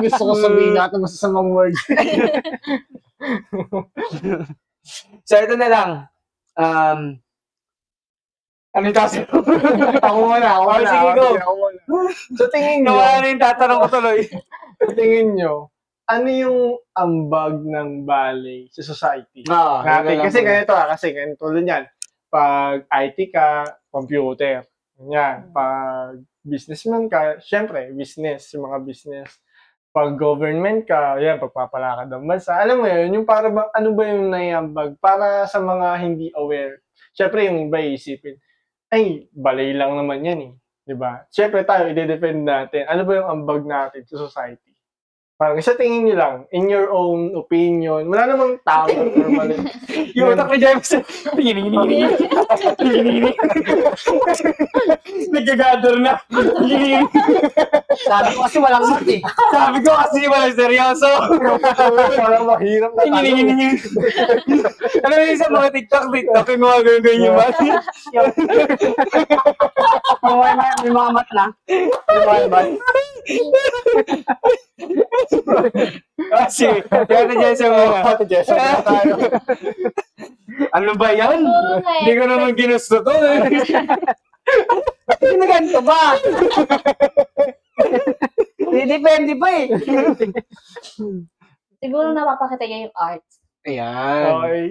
Gusto ko sabihin natin masasamang words. So, ito na lang. Ano yung taso? Ako muna. Sige, go. Sa tingin nyo, Nawala na yung tatanong ko tuloy. sa tingin nyo, ano yung ambag ng ballet sa society? Natin. Kasi ganito tulad yan. Pag IT ka, computer. Yan. Pag businessman ka, syempre, business, yung mga business. Pag government ka, yan, pagpapalakad ng bansa. Alam mo yun, yung para ba, ano ba yung naiambag? Para sa mga hindi aware. Syempre, yung iba isipin, ay, balay lang naman yan eh. Diba? Syempre tayo, i-defend natin. Ano ba yung ambag natin sa society? Parang sa tingin nyo lang, in your own opinion, wala namang tama or mali. Yung utak ni Jameson. Nag-gather na. Sabi ko kasi walang mat eh. Sabi ko kasi walang seryoso. Parang mahirap na tanong. Ano yung sa mga TikTok, yung mga ganyan ba? May mga mat na. May mga mat. Kasi, kaya na dyan sa mga. Ano ba yan? Hindi ko naman ginusto to. Ginaganto ba? Depende pa eh. Siguro napapakita niya yung art. Ayan. Okay.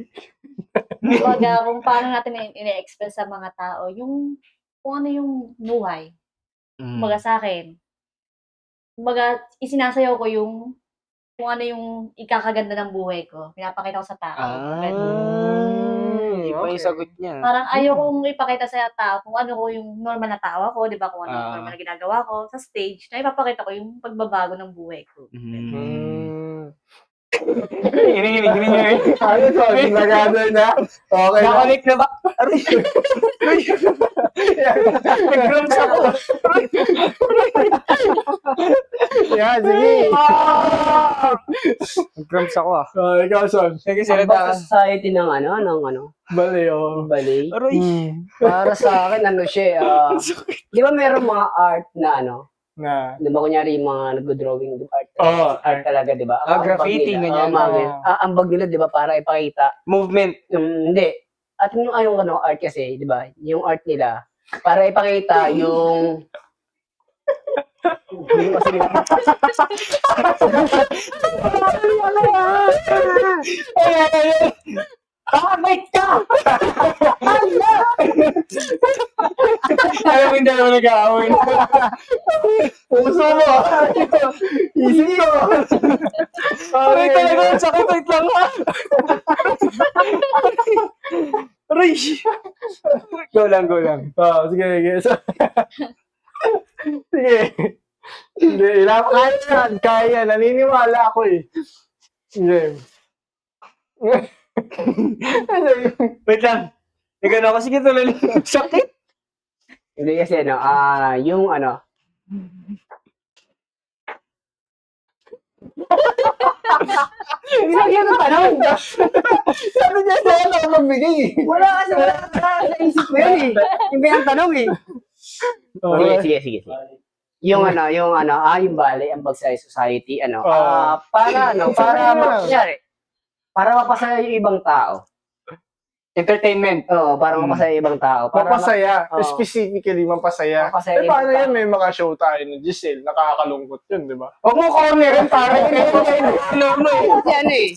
Kumbaga, kung paano natin ine-express sa mga tao, kung ano yung buhay. Kumbaga sa akin. Kumbaga, isinasayaw ko kung ano yung ikakaganda ng buhay ko. Pinapakita ko sa tao. Iba yung sagot niya. Parang ayaw kong ipakita sa tao kung ano ko yung normal na tawa ko, di ba? Kung ano yung normal na ginagawa ko sa stage, na ipapakita ko yung pagbabago ng buhay ko. Ano to? Nag-gather na? Okay na? Nakanik na ba? Nag-grams ako. Yan, sige. Nag-grams ako ah. Ikaw, Son. Sige, Ang salita ka. society ng Bali, oh. ballet. Aroy. Para sa akin, di ba meron mga art na Na. di ba kunyari yung mga nag-drawing, art, Art. talaga, di ba? Graffiti, ganyan. Ang ambag nila, di ba, para ipakita, Movement. hindi. At yung art kasi, di ba, yung art nila, para ipakita yung hindi kasi Wait ka! Alam mo yung dalawa nag-aaway. Puso mo! Easy ko! Aray talaga, sakit. Wait lang ha! Aray! Go lang. Sige. Sige. Hindi, kaya. Naniniwala ako eh. Sige. Wait lang. Nagano ako, sige tuloy. Sakit. hindi kasi yung Hindi yan ang tanong. Sabi niya sa'yo na magbigay. Wala kasi naisip ko yan eh. Yung ang tanong eh. Sige. Yung yung bale, ang Bagsay Society, para mapasaya yung ibang tao. Entertainment. Oo, para mapasaya yung ibang tao. Mapasaya. Oo. Specifically, mapasaya. Mapasaya Paano yung yan? May mga show tayo na Giselle. Nakakalungkot yun, di ba? Huwag mo cornerin para Yan eh.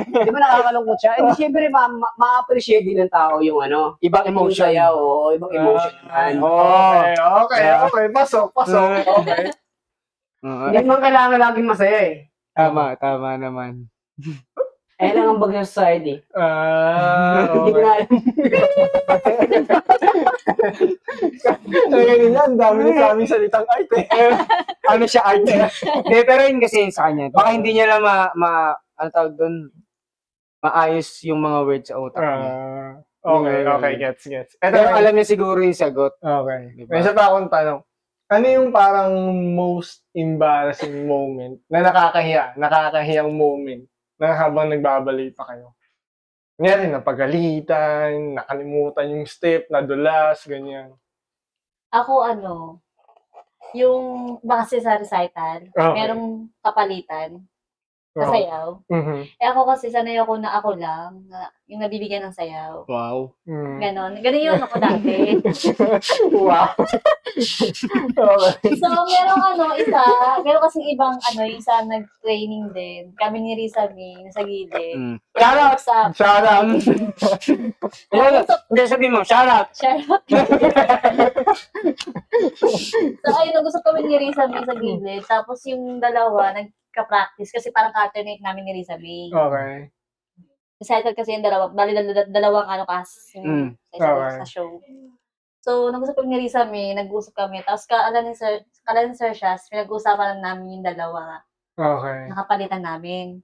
Di ba nakakalungkot siya? Eh, siyempre, ma-appreciate din ng tao yung ibang yung emotion. saya o ibang emotion naman. Okay. Pasok. Okay. Hindi man kailangan laging masaya eh. Tama naman. Lang ang Bagsay Society. Hindi ko Okay. na alam. Ngayon yan, dami na sa aming salitang art eh. Ano siya, art? Hindi, pero yun kasi yun sa kanya. Baka hindi niya lang ano tawag doon, maayos yung mga words sa utak niya. Okay, gets. Pero alam niya siguro yung sagot. Okay. Diba? May isa pa akong tanong. Ano yung parang most embarrassing moment na nakakahiyang moment na habang nagbabalay pa kayo? Ngayon, napagalitan, nakalimutan yung step, nadulas, ganyan. Ako yung base sa recital, Okay. merong kapalitan sa Okay. sayaw. Mhm. Ako kasi sanay ako na ako lang, yung nabibigyan ng sayaw. Wow. Mm. Ganon yun ako dati. Wow. Okay. So, meron kasing ibang isa nag-training din. Kami ni Risa May, nasa gilid. Shout out! Shout out. Hindi, sabihin mo, shout out! Charot. So, ayun, nag-usap kami ni Risa May sa gilid. Tapos yung dalawa, nagka-practice kasi parang alternate namin ni Risa May. Okay. Recital kasi yung dalawa, bali dalawang cast Okay. sa show. So, nag-usap kami ni Risa May, nag-usap kami. Tapos kala ni Sir Shaz, pinag-uusapan namin yung dalawa. Okay. Nakapalitan namin.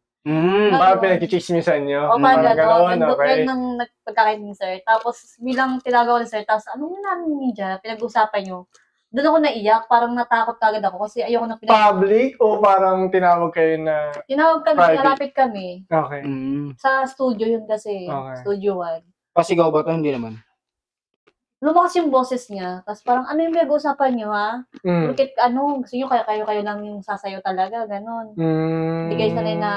Parang pinag-chismisan nyo. O, parang Parang gano'n. okay. Yun nang nagpagkakain ni Sir. Tapos, bilang tinagawa ni Sir, tapos, ano yun namin ni Dja, pinag-usapan nyo. Doon ako naiyak, parang natakot kagad ako kasi ayoko na Public o parang tinawag kayo na... Tinawag kami, Private. nalapit kami. Okay. Sa studio yun kasi, Okay. Studio 1. Pasigaw ba ito? Hindi naman. Lumakas yung boses niya, tapos parang, ano yung pinag-usapan nyo, ha? Mm. Bakit, gusto nyo, kayo lang yung sasayo talaga, ganon. Hindi kayo sanay na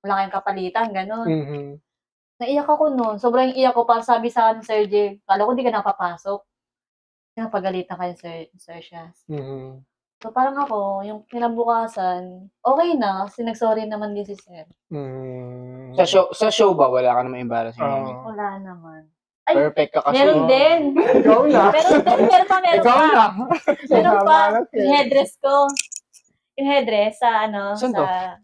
wala kayong kapalitan, ganon. Mhm. Naiyak ako noon. Sobrang iyak ko. Parang sabi sa akin, Sir J, kala ko di ka napapasok. Napagalitan kayo, Sir Shaz. Mhm. So, parang ako, yung kinabukasan, okay na. Kasi nag-sorry naman din si Sir. Mhm. Sa show ba, wala ka naman embarrassing Oo. moment? Wala naman. Ay, Perfect ka kasi. meron din. Ikaw na. Meron pa. Ikaw na. Meron pa. Tama na, Yung headdress ko. Yung headdress sa, Saan to? sa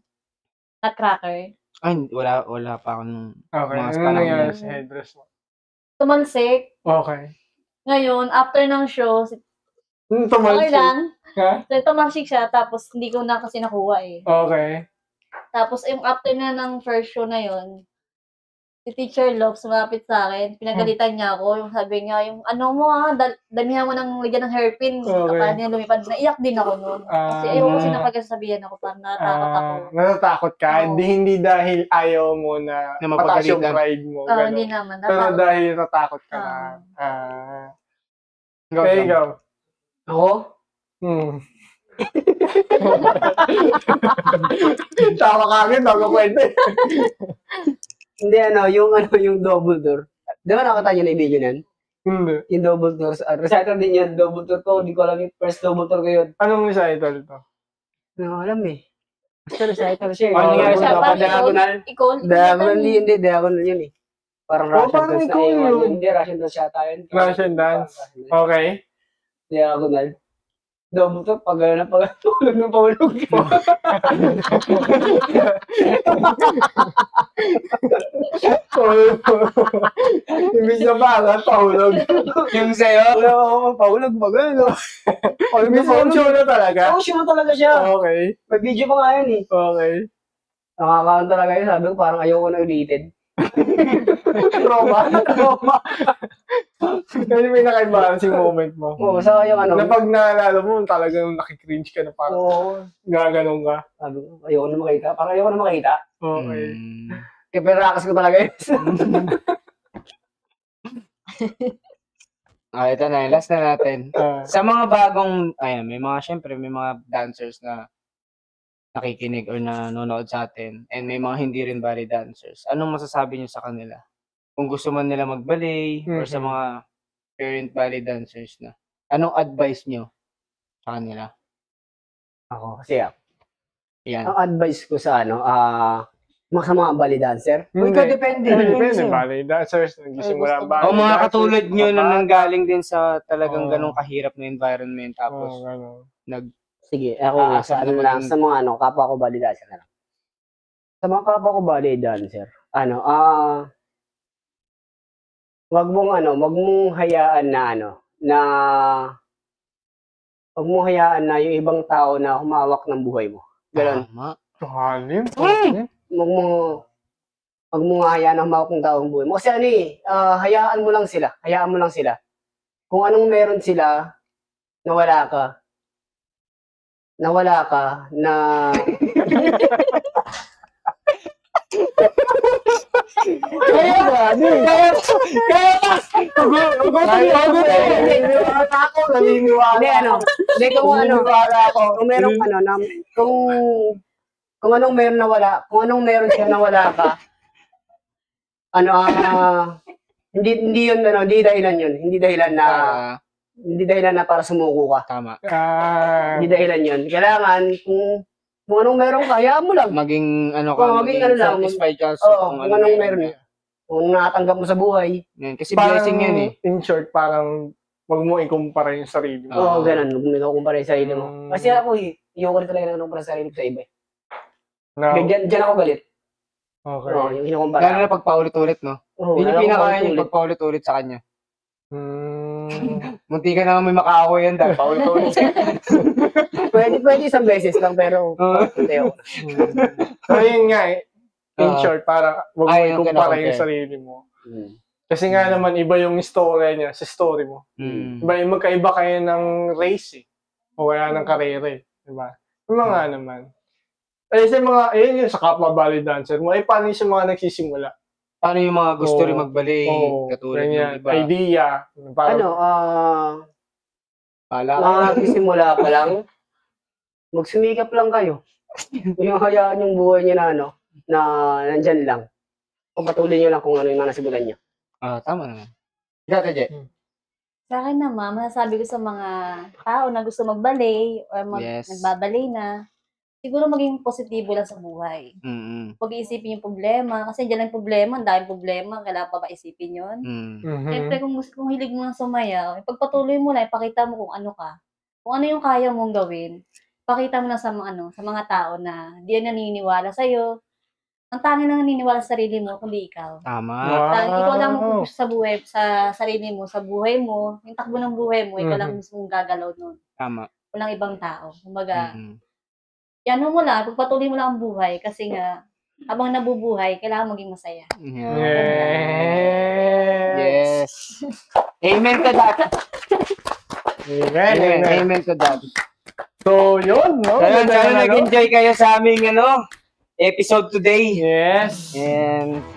Nutcracker. Ay, wala pa ako nung Okay. mga Ano panahon nangyari na- sa headdress mo? Tumalsik. Okay. Ngayon, after ng show, okay Tumalsik. lang. Ha? So, tumalsik siya, tapos hindi ko na kasi nakuha eh. Okay. Tapos, yung after na ng first show na yun, si Teacher Love sumapit sa akin, pinagalitan niya ako, yung sabi niya, yung ano mo damihan mo ng ligyan ng hairpin, Okay. para niya lumipad. Naiyak din ako noon. Kasi ayoko kasi napagsasabihan ako, parang natatakot ako. Natatakot ka? Oo. Hindi dahil ayaw mo na Na mataas yung mapagalitan. pride mo. Oo, hindi Ganun. naman. Pero Natakot. dahil natatakot ka na. Okay, ikaw. Ako? Tawa ka agad, bago kwento. Hindi yung double door. Di ba nakita niyo na yung video nan? Hindi. Yung double door. Recital din yun, double door ko. Hindi ko alam yung first double door ko yun. Anong recital to? Hindi ko alam eh. Basta recital siya. Ano nangyari Diagonal, sa- parang diagonal. Diagonal. Hindi, diagonal yun eh. Parang Russian parang dance na ikaw iwan yun. yun. Hindi, Russian dance yata yun. Russian dance. Okay. Diagonal. Double door, pag gano'n na pahulog ng pahulog. Imbis na para, pahulog. Yung sa'yo? Pahulog ba gano'n? Imbis na show na talaga? Oo, siya talaga siya. Okay. May video pa nga yun eh. Okay. Nakakaroon talaga yun. Sabi ko parang ayoko na ulitin. Trauma. Ano yung pinaka-embarrassing moment mo? Oo, sa yung ano. Na pag naalala mo, talagang nakikringe ka na parang Oo. gaganon ka. Sabi ko, ayoko na makita. Parang ayoko na makita. Okay. Kaya perakas ko talaga yun. Ito na, last na natin. Ah, Sa mga bagong, ayan, syempre, may mga dancers na nakikinig or nanonood sa atin and may mga hindi rin ballet dancers. Anong masasabi niyo sa kanila? Kung gusto man nila mag-ballet or sa mga current ballet dancers na, anong advice niyo sa kanila? Ako, kasi Yan. ang advice ko sa sa mga ballet dancer. Uy, depende. Depende. Ballet dancers, nagsisimula ang ballet O mga dancers, katulad nyo na nanggaling din sa talagang Oo. ganong kahirap na environment tapos gano'n. Sige, ako sa ano lang, maging- sa mga kapwa ko ballet dancer na lang. Sa mga kapwa ko ballet dancer, wag mong hayaan na yung ibang tao na humawak ng buhay mo. Ganun. Tama. Halim. Wag mong hayaan na humawak ng tao ng buhay mo. Kasi hayaan mo lang sila. Hayaan mo lang sila. Kung anong meron sila, nawala ka, na kung anong meron siya nawala ka, hindi yun, hindi dahilan na para sumuko ka. Tama. Hindi dahilan yun. Kailangan, kung anong meron ka, hayaan mo lang. Maging maging ano lang, satisfied ka kung anong meron. Kung nakatanggap mo sa buhay. Yan, kasi blessing yan eh. In short, parang wag mo ikumpara yung sarili mo. Oo, ganun. Huwag mo ikukumpara yung sarili mo. Kasi ako, ayoko rin talaga nakukumpara sa sarili ko sa iba. No. Diyan ako galit. Okay. Oo, yung kinukumpara. Lalo na pagpaulit-ulit, no? Oo, Yun yung alam ko pinakain yung ulit. pagpaulit-ulit sa kanya. Hmm. Munti ka naman may makaaway yan dahil paulit-ulit. Pwede isang beses lang, pero hindi ako. So, yun nga eh. In Oo. short, parang wag mo Yung ikumpara kina-compare. yung sarili mo. Kasi nga naman, iba yung story niya sa story mo. Diba, yung magkaiba kayo ng race eh. O kaya ng karere. Diba? Yung mga naman. Sa mga, ayun yung sa kapwa ballet dancer mo, paano yung sa mga nagsisimula? Paano yung mga gusto rin magballet, Oo, katulad ganyan. ng iba? Idea. Parang, Pala. Magsimula pa lang, magsumikap lang kayo. Yung hayaan yung buhay niyo na nandyan lang. Pagpatuloy niyo lang kung ano yung mga nasimulan niyo. Tama naman. Ikaw, Je. Sa akin naman, masasabi ko sa mga tao na gusto mag-ballet or Yes. nagbaballet na, siguro maging positibo lang sa buhay. Huwag iisipin yung problema. Kasi dyan ang problema, ang daming problema. Kailangan pa ba isipin yun? Siyempre, kung hilig mo lang sumayaw, ipagpatuloy mo lang, ipakita mo kung ano ka. Kung ano yung kaya mong gawin, pakita mo lang sa mga tao na di yan naniniwala sa'yo. Ang tanging nang naniniwala sa sarili mo, kundi ikaw. Tama. Ikaw lang mag-push sa buhay, sa sarili mo, sa buhay mo, yung takbo ng buhay mo, ikaw lang mismo gagalaw nun. Tama. Walang ibang tao. Kumbaga, yan mo lang, pagpatuloy mo lang ang buhay kasi nga, habang nabubuhay, kailangan maging masaya. Yes. Amen to that. Amen to that. so, yun, no? Sana nag-enjoy kayo sa aming episode today. Yes.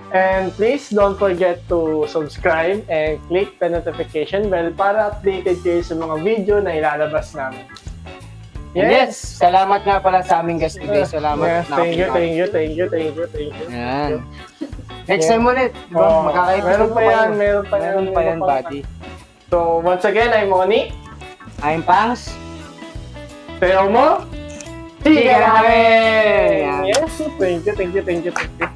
And please don't forget to subscribe and click the notification bell para updated kayo sa mga video na ilalabas namin. Yes. Salamat nga pala sa aming guest today. Salamat. Yes, thank you. Yan. Next time ulit. Magkaka-episode Meron pa yan, buddy. So, once again, I'm Oni. I'm Pangs. Teo mo. Sige namin! Yes, thank you.